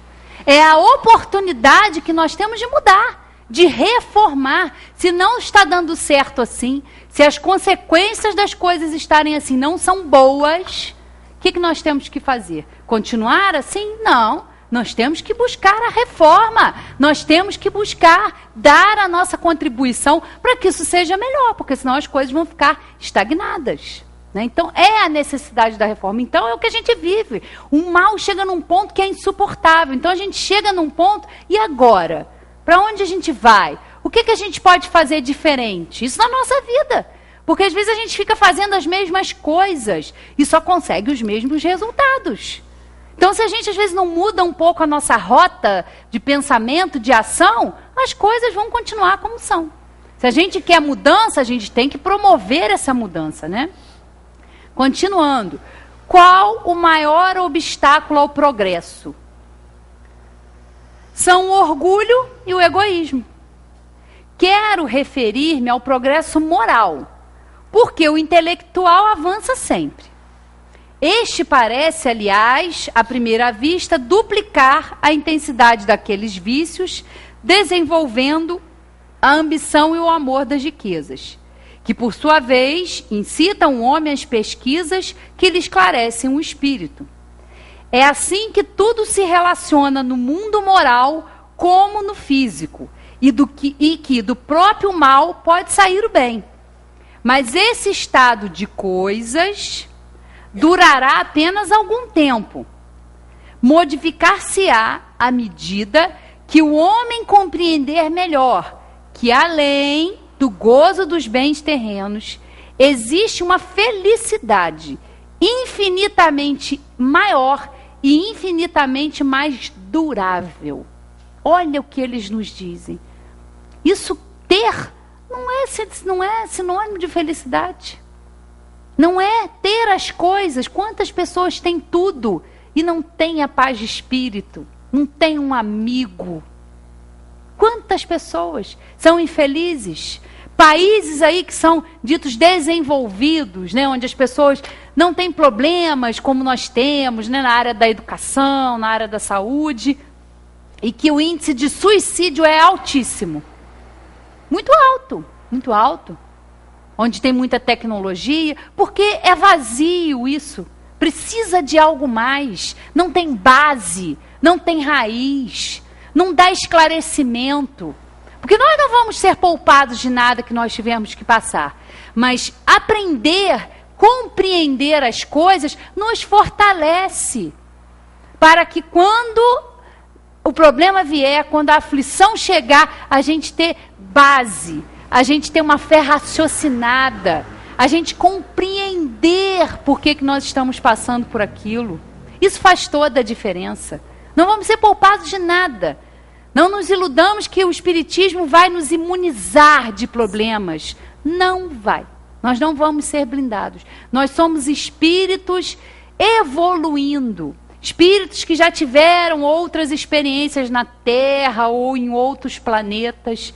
É a oportunidade que nós temos de mudar, de reformar. Se não está dando certo assim, se as consequências das coisas estarem assim não são boas, o que nós temos que fazer? Continuar assim? Não. Nós temos que buscar a reforma. Nós temos que buscar dar a nossa contribuição para que isso seja melhor, porque senão as coisas vão ficar estagnadas. Né? Então, é a necessidade da reforma. Então, é o que a gente vive. O mal chega num ponto que é insuportável. Então, a gente chega num ponto, e agora? Para onde a gente vai? O que a gente pode fazer diferente? Isso na nossa vida. Porque, às vezes, a gente fica fazendo as mesmas coisas e só consegue os mesmos resultados. Então, se a gente, às vezes, não muda um pouco a nossa rota de pensamento, de ação, as coisas vão continuar como são. Se a gente quer mudança, a gente tem que promover essa mudança, né? Continuando, qual o maior obstáculo ao progresso? São o orgulho e o egoísmo. Quero referir-me ao progresso moral, porque o intelectual avança sempre. Este parece, aliás, à primeira vista, duplicar a intensidade daqueles vícios, desenvolvendo a ambição e o amor das riquezas, que, por sua vez, incitam o homem às pesquisas que lhe esclarecem o espírito. É assim que tudo se relaciona no mundo moral como no físico, e que do próprio mal pode sair o bem. Mas esse estado de coisas durará apenas algum tempo. Modificar-se-á à medida que o homem compreender melhor que, além do gozo dos bens terrenos, existe uma felicidade infinitamente maior e infinitamente mais durável. Olha o que eles nos dizem. Isso ter não é sinônimo de felicidade. Não é ter as coisas. Quantas pessoas têm tudo e não têm a paz de espírito? Não têm um amigo? Quantas pessoas são infelizes? Países aí que são ditos desenvolvidos, né, onde as pessoas não têm problemas como nós temos, né, na área da educação, na área da saúde, e que o índice de suicídio é altíssimo. Muito alto, muito alto. Onde tem muita tecnologia, porque é vazio isso. Precisa de algo mais. Não tem base, não tem raiz, não dá esclarecimento. Porque nós não vamos ser poupados de nada que nós tivemos que passar. Mas aprender, compreender as coisas, nos fortalece. Para que quando o problema vier, quando a aflição chegar, a gente ter base, a gente ter uma fé raciocinada, a gente compreender por que nós estamos passando por aquilo. Isso faz toda a diferença. Não vamos ser poupados de nada. Não nos iludamos que o Espiritismo vai nos imunizar de problemas. Não vai. Nós não vamos ser blindados. Nós somos espíritos evoluindo. Espíritos que já tiveram outras experiências na Terra ou em outros planetas.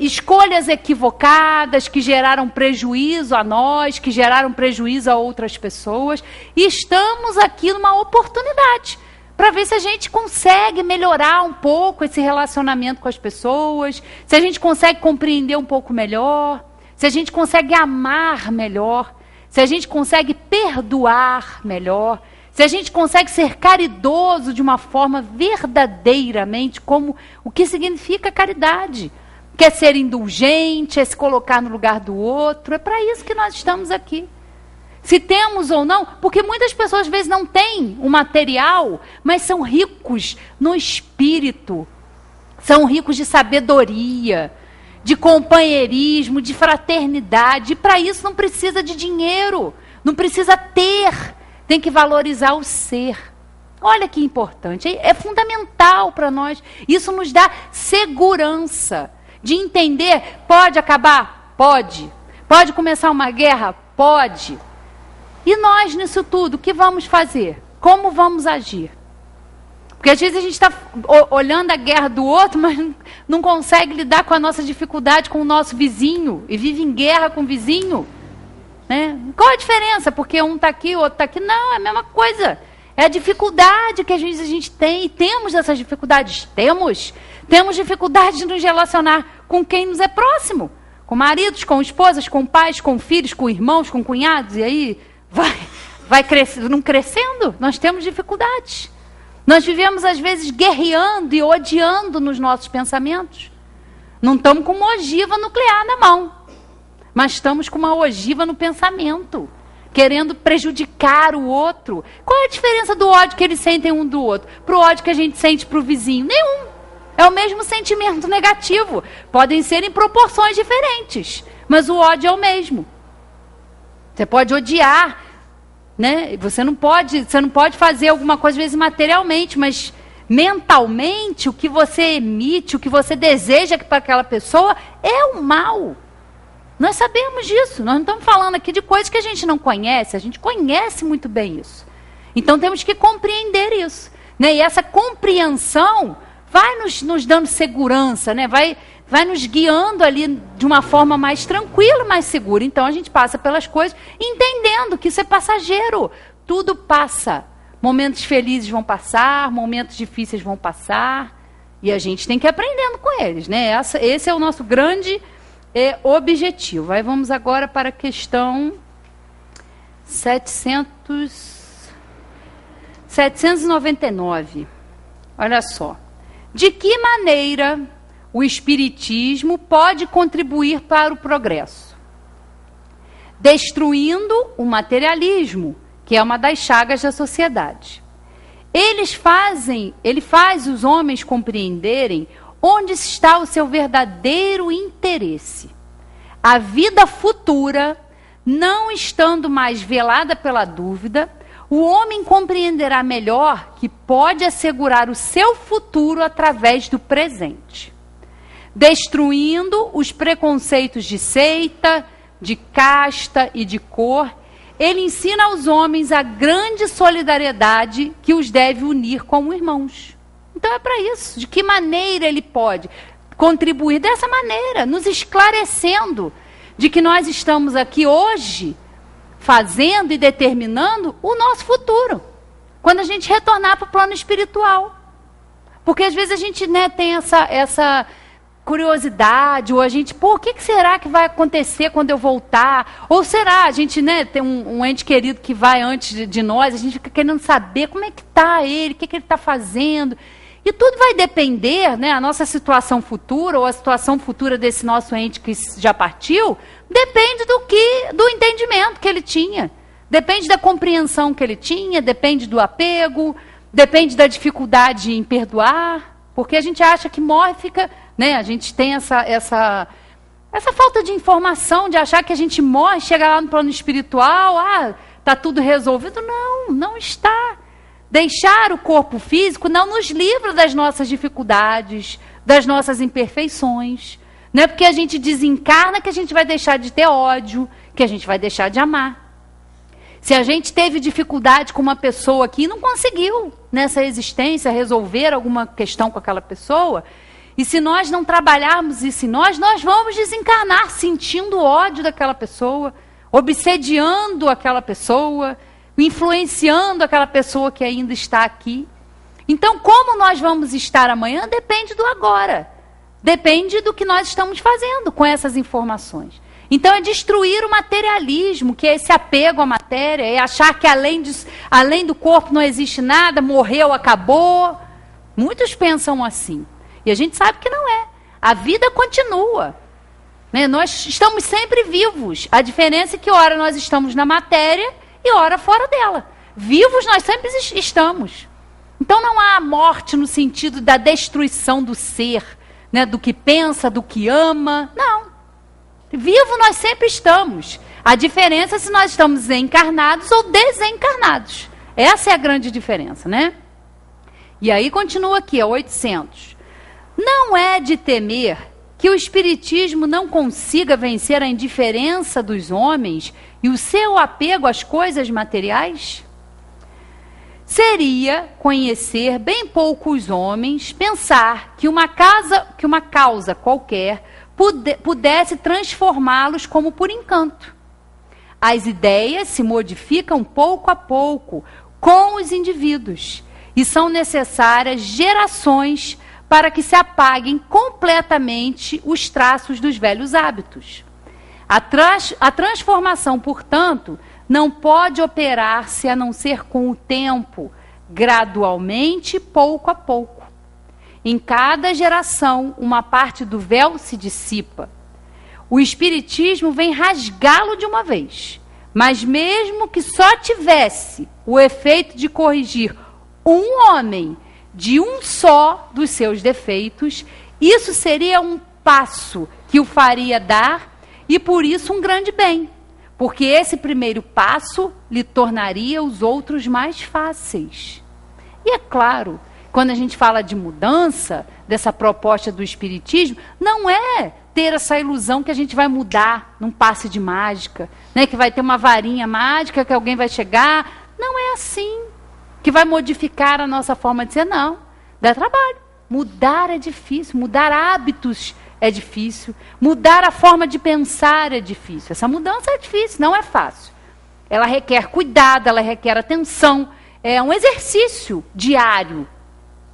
Escolhas equivocadas que geraram prejuízo a nós, que geraram prejuízo a outras pessoas. E estamos aqui numa oportunidade para ver se a gente consegue melhorar um pouco esse relacionamento com as pessoas, se a gente consegue compreender um pouco melhor, se a gente consegue amar melhor, se a gente consegue perdoar melhor, se a gente consegue ser caridoso de uma forma verdadeiramente, como o que significa caridade. Quer ser indulgente, é se colocar no lugar do outro, é para isso que nós estamos aqui. Se temos ou não, porque muitas pessoas às vezes não têm o material, mas são ricos no espírito, são ricos de sabedoria, de companheirismo, de fraternidade, e para isso não precisa de dinheiro, não precisa ter, tem que valorizar o ser. Olha que importante, é fundamental para nós, isso nos dá segurança de entender, pode acabar? Pode. Pode começar uma guerra? Pode. E nós, nisso tudo, o que vamos fazer? Como vamos agir? Porque às vezes a gente está olhando a guerra do outro, mas não consegue lidar com a nossa dificuldade com o nosso vizinho, e vive em guerra com o vizinho. Né? Qual a diferença? Porque um está aqui, o outro está aqui. Não, é a mesma coisa. É a dificuldade que às vezes a gente tem, e temos essas dificuldades. Temos dificuldade de nos relacionar com quem nos é próximo. Com maridos, com esposas, com pais, com filhos, com irmãos, com cunhados. E aí vai crescendo. Nós temos dificuldades. Nós vivemos, às vezes, guerreando e odiando nos nossos pensamentos. Não estamos com uma ogiva nuclear na mão, mas estamos com uma ogiva no pensamento, querendo prejudicar o outro. Qual é a diferença do ódio que eles sentem um do outro para o ódio que a gente sente para o vizinho? Nenhum. É o mesmo sentimento negativo. Podem ser em proporções diferentes, mas o ódio é o mesmo. Você pode odiar, né? Você não pode fazer alguma coisa, às vezes, materialmente, mas mentalmente, o que você emite, o que você deseja para aquela pessoa é o mal. Nós sabemos disso. Nós não estamos falando aqui de coisas que a gente não conhece. A gente conhece muito bem isso. Então, temos que compreender isso. Né? E essa compreensão vai nos dando segurança, né? Vai nos guiando ali de uma forma mais tranquila, mais segura. Então, a gente passa pelas coisas entendendo que isso é passageiro. Tudo passa. Momentos felizes vão passar, momentos difíceis vão passar. E a gente tem que ir aprendendo com eles. Né? Esse é o nosso grande objetivo. Aí vamos agora para a questão 799. Olha só. De que maneira o Espiritismo pode contribuir para o progresso? Destruindo o materialismo, que é uma das chagas da sociedade. Ele faz os homens compreenderem onde está o seu verdadeiro interesse. A vida futura, não estando mais velada pela dúvida, o homem compreenderá melhor que pode assegurar o seu futuro através do presente. Destruindo os preconceitos de seita, de casta e de cor, ele ensina aos homens a grande solidariedade que os deve unir como irmãos. Então é para isso. De que maneira ele pode contribuir? Dessa maneira, nos esclarecendo de que nós estamos aqui hoje fazendo e determinando o nosso futuro. Quando a gente retornar para o plano espiritual. Porque às vezes a gente, né, tem essa curiosidade, ou a gente, o que será que vai acontecer quando eu voltar? Ou será, a gente, né, tem um ente querido que vai antes de nós, a gente fica querendo saber como é que está ele, o que ele está fazendo. E tudo vai depender, né, a nossa situação futura, ou a situação futura desse nosso ente que já partiu, depende do entendimento que ele tinha. Depende da compreensão que ele tinha, depende do apego, depende da dificuldade em perdoar, porque a gente acha que morre e fica... Né? A gente tem essa falta de informação, de achar que a gente morre, chega lá no plano espiritual, está tudo resolvido. Não está. Deixar o corpo físico não nos livra das nossas dificuldades, das nossas imperfeições. Não é porque a gente desencarna que a gente vai deixar de ter ódio, que a gente vai deixar de amar. Se a gente teve dificuldade com uma pessoa aqui e não conseguiu, nessa existência, resolver alguma questão com aquela pessoa... E se nós não trabalharmos isso em nós vamos desencarnar sentindo ódio daquela pessoa, obsediando aquela pessoa, influenciando aquela pessoa que ainda está aqui. Então, como nós vamos estar amanhã depende do agora. Depende do que nós estamos fazendo com essas informações. Então, é destruir o materialismo, que é esse apego à matéria, é achar que além do corpo não existe nada, morreu, acabou. Muitos pensam assim. E a gente sabe que não é. A vida continua. Né? Nós estamos sempre vivos. A diferença é que ora nós estamos na matéria e ora fora dela. Vivos nós sempre estamos. Então não há morte no sentido da destruição do ser, né? Do que pensa, do que ama. Não. Vivo nós sempre estamos. A diferença é se nós estamos encarnados ou desencarnados. Essa é a grande diferença, né? E aí continua aqui, 800. Não é de temer que o Espiritismo não consiga vencer a indiferença dos homens e o seu apego às coisas materiais? seria conhecer bem poucos homens, pensar que uma causa qualquer pudesse transformá-los como por encanto. As ideias se modificam pouco a pouco com os indivíduos e são necessárias gerações para que se apaguem completamente os traços dos velhos hábitos. A transformação, portanto, não pode operar-se a não ser com o tempo, gradualmente, pouco a pouco. Em cada geração, uma parte do véu se dissipa. O Espiritismo vem rasgá-lo de uma vez. Mas mesmo que só tivesse o efeito de corrigir um homem de um só dos seus defeitos, isso seria um passo que o faria dar e, por isso, um grande bem. Porque esse primeiro passo lhe tornaria os outros mais fáceis. E é claro, quando a gente fala de mudança, dessa proposta do Espiritismo, não é ter essa ilusão que a gente vai mudar num passe de mágica, né? Que vai ter uma varinha mágica, que alguém vai chegar. Não é assim. Que vai modificar a nossa forma de ser, não. Dá trabalho. Mudar é difícil, mudar hábitos é difícil, mudar a forma de pensar é difícil. Essa mudança é difícil, não é fácil. Ela requer cuidado, ela requer atenção. É um exercício diário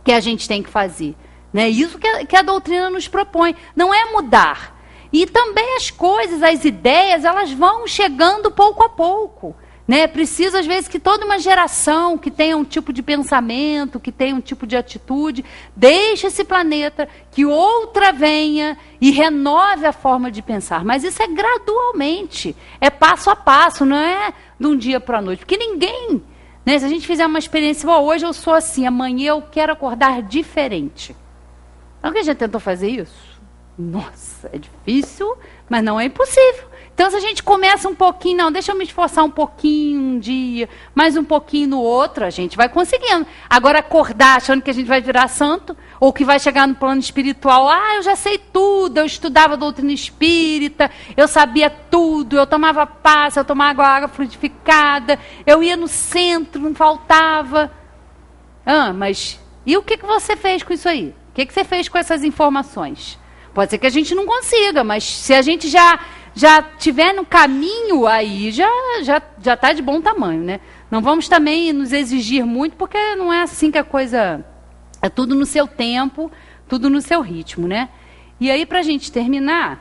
que a gente tem que fazer. Né? Isso que a doutrina nos propõe. Não é mudar. E também as coisas, as ideias, elas vão chegando pouco a pouco. Né? Precisa, às vezes, que toda uma geração que tenha um tipo de pensamento, que tenha um tipo de atitude, deixe esse planeta, que outra venha e renove a forma de pensar. Mas isso é gradualmente, é passo a passo, não é de um dia para a noite. Porque ninguém, né? Se a gente fizer uma experiência, hoje eu sou assim, amanhã eu quero acordar diferente. Alguém já tentou fazer isso? Nossa, é difícil, mas não é impossível. Então, se a gente começa um pouquinho, não, deixa eu me esforçar um pouquinho um dia, mais um pouquinho no outro, a gente vai conseguindo. Agora, acordar achando que a gente vai virar santo, ou que vai chegar no plano espiritual, eu já sei tudo, eu estudava doutrina espírita, eu sabia tudo, eu tomava passe, eu tomava água frutificada, eu ia no centro, não faltava. Mas e o que você fez com isso aí? O que você fez com essas informações? Pode ser que a gente não consiga, mas se a gente já estiver no caminho, aí já está de bom tamanho, né? Não vamos também nos exigir muito, porque não é assim que a coisa... É tudo no seu tempo, tudo no seu ritmo, né? E aí, para a gente terminar,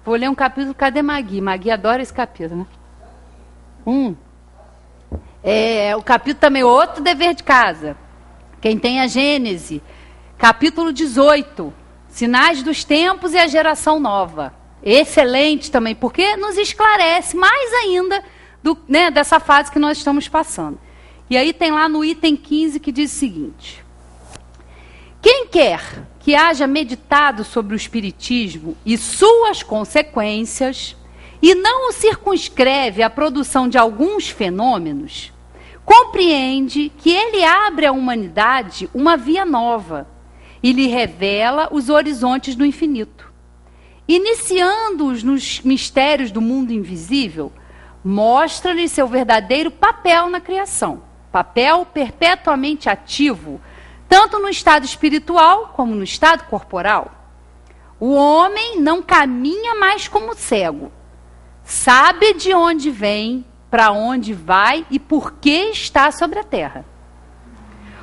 vou ler um capítulo. Cadê Magui? Magui adora esse capítulo, né? O capítulo também, outro dever de casa. Quem tem a Gênese, capítulo 18, Sinais dos Tempos e a Geração Nova. Excelente também, porque nos esclarece mais ainda dessa fase que nós estamos passando. E aí tem lá no item 15 que diz o seguinte: quem quer que haja meditado sobre o Espiritismo e suas consequências, e não o circunscreve à produção de alguns fenômenos, compreende que ele abre à humanidade uma via nova e lhe revela os horizontes do infinito. Iniciando-os nos mistérios do mundo invisível, mostra-lhe seu verdadeiro papel na criação, papel perpetuamente ativo, tanto no estado espiritual como no estado corporal. O homem não caminha mais como cego, sabe de onde vem, para onde vai e por que está sobre a terra.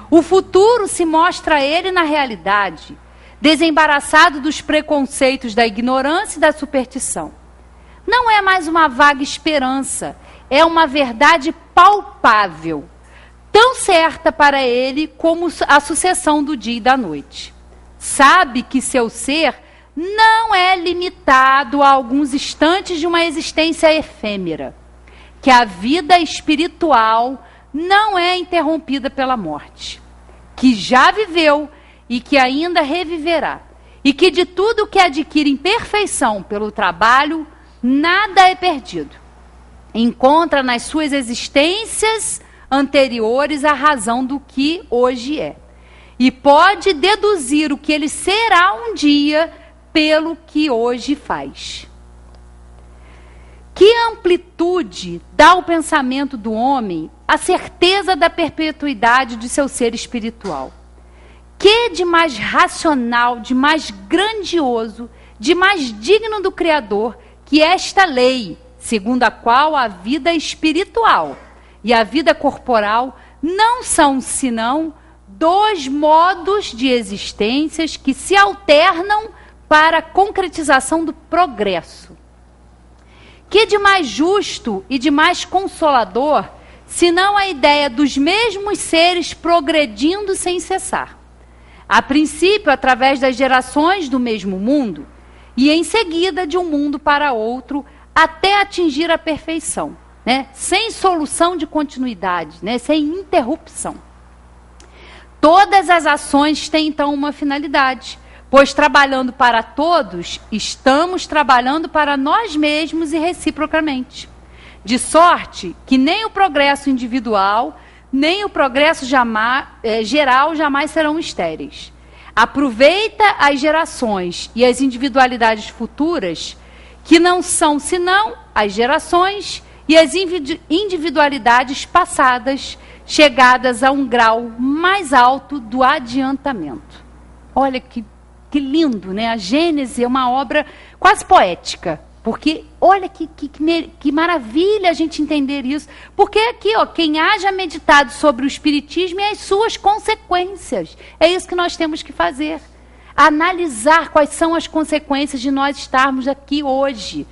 O futuro se mostra a ele na realidade, desembaraçado dos preconceitos da ignorância e da superstição. Não é mais uma vaga esperança, é uma verdade palpável, tão certa para ele como a sucessão do dia e da noite. Sabe que seu ser não é limitado a alguns instantes de uma existência efêmera, que a vida espiritual não é interrompida pela morte, que já viveu e que ainda reviverá, e que de tudo que adquire em perfeição pelo trabalho, nada é perdido. Encontra nas suas existências anteriores a razão do que hoje é, e pode deduzir o que ele será um dia pelo que hoje faz. Que amplitude dá ao pensamento do homem a certeza da perpetuidade de seu ser espiritual? Que de mais racional, de mais grandioso, de mais digno do Criador que esta lei, segundo a qual a vida espiritual e a vida corporal não são senão dois modos de existências que se alternam para a concretização do progresso. Que de mais justo e de mais consolador, senão a ideia dos mesmos seres progredindo sem cessar. A princípio, através das gerações do mesmo mundo, e em seguida de um mundo para outro, até atingir a perfeição, né? Sem solução de continuidade, né? Sem interrupção. Todas as ações têm, então, uma finalidade, pois trabalhando para todos, estamos trabalhando para nós mesmos e reciprocamente. De sorte que nem o progresso individual, nem o progresso geral jamais serão estéreis. Aproveita as gerações e as individualidades futuras, que não são senão as gerações e as individualidades passadas, chegadas a um grau mais alto do adiantamento. Olha que lindo, né? A Gênese é uma obra quase poética, porque olha que maravilha a gente entender isso. Porque aqui, ó, quem haja meditado sobre o Espiritismo e as suas consequências, é isso que nós temos que fazer. Analisar quais são as consequências de nós estarmos aqui hoje,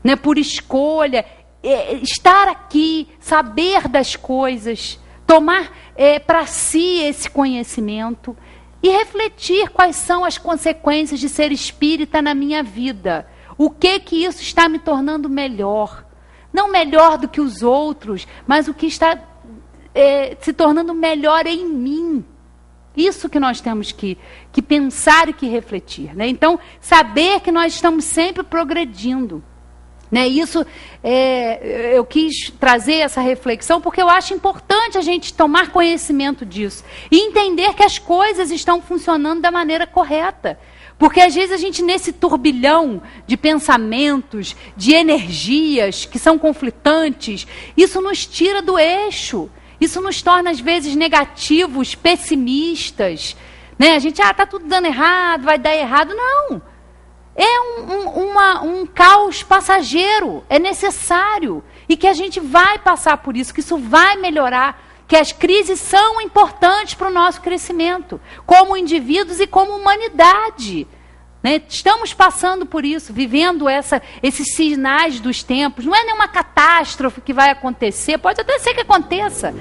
né? Por escolha, estar aqui, saber das coisas, tomar para si esse conhecimento e refletir quais são as consequências de ser espírita na minha vida. O que isso está me tornando melhor? Não melhor do que os outros, mas o que está se tornando melhor em mim. Isso que nós temos que pensar e que refletir, né? Então, saber que nós estamos sempre progredindo. Né? Isso, eu quis trazer essa reflexão porque eu acho importante a gente tomar conhecimento disso e entender que as coisas estão funcionando da maneira correta. Porque às vezes a gente, nesse turbilhão de pensamentos, de energias que são conflitantes, isso nos tira do eixo, isso nos torna às vezes negativos, pessimistas. Né? A gente, está tudo dando errado, vai dar errado. Não! É um caos passageiro, é necessário, e que a gente vai passar por isso, que isso vai melhorar, que as crises são importantes para o nosso crescimento, como indivíduos e como humanidade. Né? Estamos passando por isso, vivendo esses sinais dos tempos. Não é nenhuma catástrofe que vai acontecer, pode até ser que aconteça,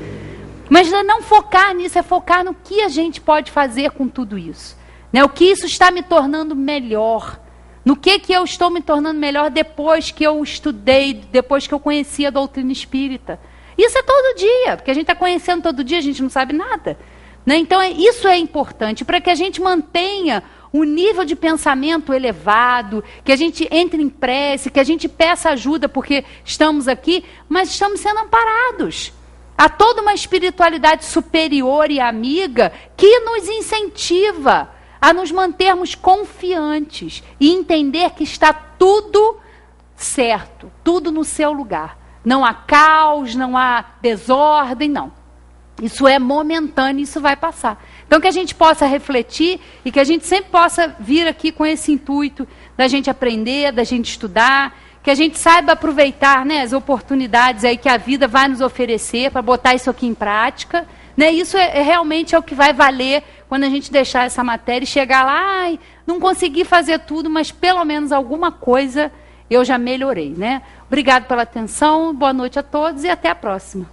mas não focar nisso, é focar no que a gente pode fazer com tudo isso. Né? O que isso está me tornando melhor. No que eu estou me tornando melhor depois que eu estudei, depois que eu conheci a doutrina espírita. Isso é todo dia, porque a gente está conhecendo todo dia, a gente não sabe nada. Né? Então, isso é importante para que a gente mantenha um nível de pensamento elevado, que a gente entre em prece, que a gente peça ajuda, porque estamos aqui, mas estamos sendo amparados. Há toda uma espiritualidade superior e amiga que nos incentiva a nos mantermos confiantes e entender que está tudo certo, tudo no seu lugar. Não há caos, não há desordem, não. Isso é momentâneo, isso vai passar. Então que a gente possa refletir e que a gente sempre possa vir aqui com esse intuito da gente aprender, da gente estudar, que a gente saiba aproveitar, né, as oportunidades aí que a vida vai nos oferecer para botar isso aqui em prática. Né? Isso realmente é o que vai valer quando a gente deixar essa matéria e chegar lá, não consegui fazer tudo, mas pelo menos alguma coisa eu já melhorei. Né? Obrigado pela atenção, boa noite a todos e até a próxima.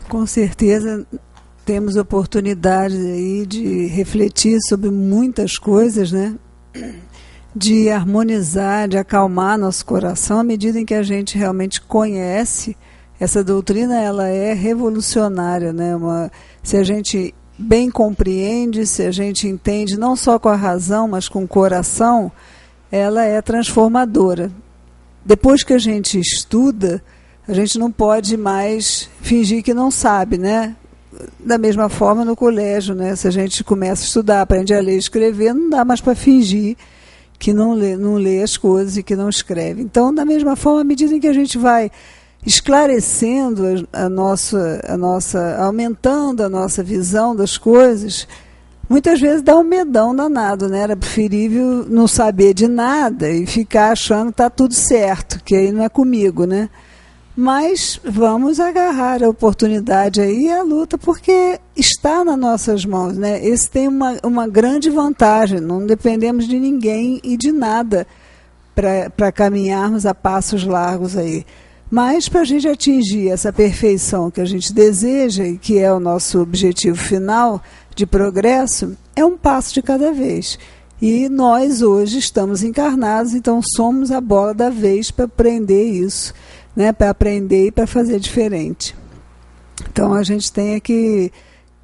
Com certeza temos oportunidade aí de refletir sobre muitas coisas, né? De harmonizar, de acalmar nosso coração à medida em que a gente realmente conhece essa doutrina. Ela é revolucionária, né? Se a gente bem compreende, se a gente entende não só com a razão, mas com o coração, ela é transformadora. Depois que a gente estuda, a gente não pode mais fingir que não sabe, né? da mesma forma no colégio, né? Se a gente começa a estudar, aprende a ler e escrever, não dá mais para fingir que não lê as coisas e que não escreve. Então, da mesma forma, à medida em que a gente vai esclarecendo aumentando a nossa visão das coisas, muitas vezes dá um medão danado, né? Era preferível não saber de nada e ficar achando que está tudo certo, que aí não é comigo, né? Mas vamos agarrar a oportunidade aí e a luta, porque está nas nossas mãos, né? Esse tem uma grande vantagem, não dependemos de ninguém e de nada para caminharmos a passos largos aí. Mas para a gente atingir essa perfeição que a gente deseja e que é o nosso objetivo final de progresso, é um passo de cada vez. E nós hoje estamos encarnados, então somos a bola da vez para aprender isso, né? Para aprender e para fazer diferente. Então a gente tem que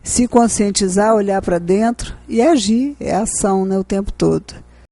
se conscientizar, olhar para dentro e agir, é ação, né, o tempo todo.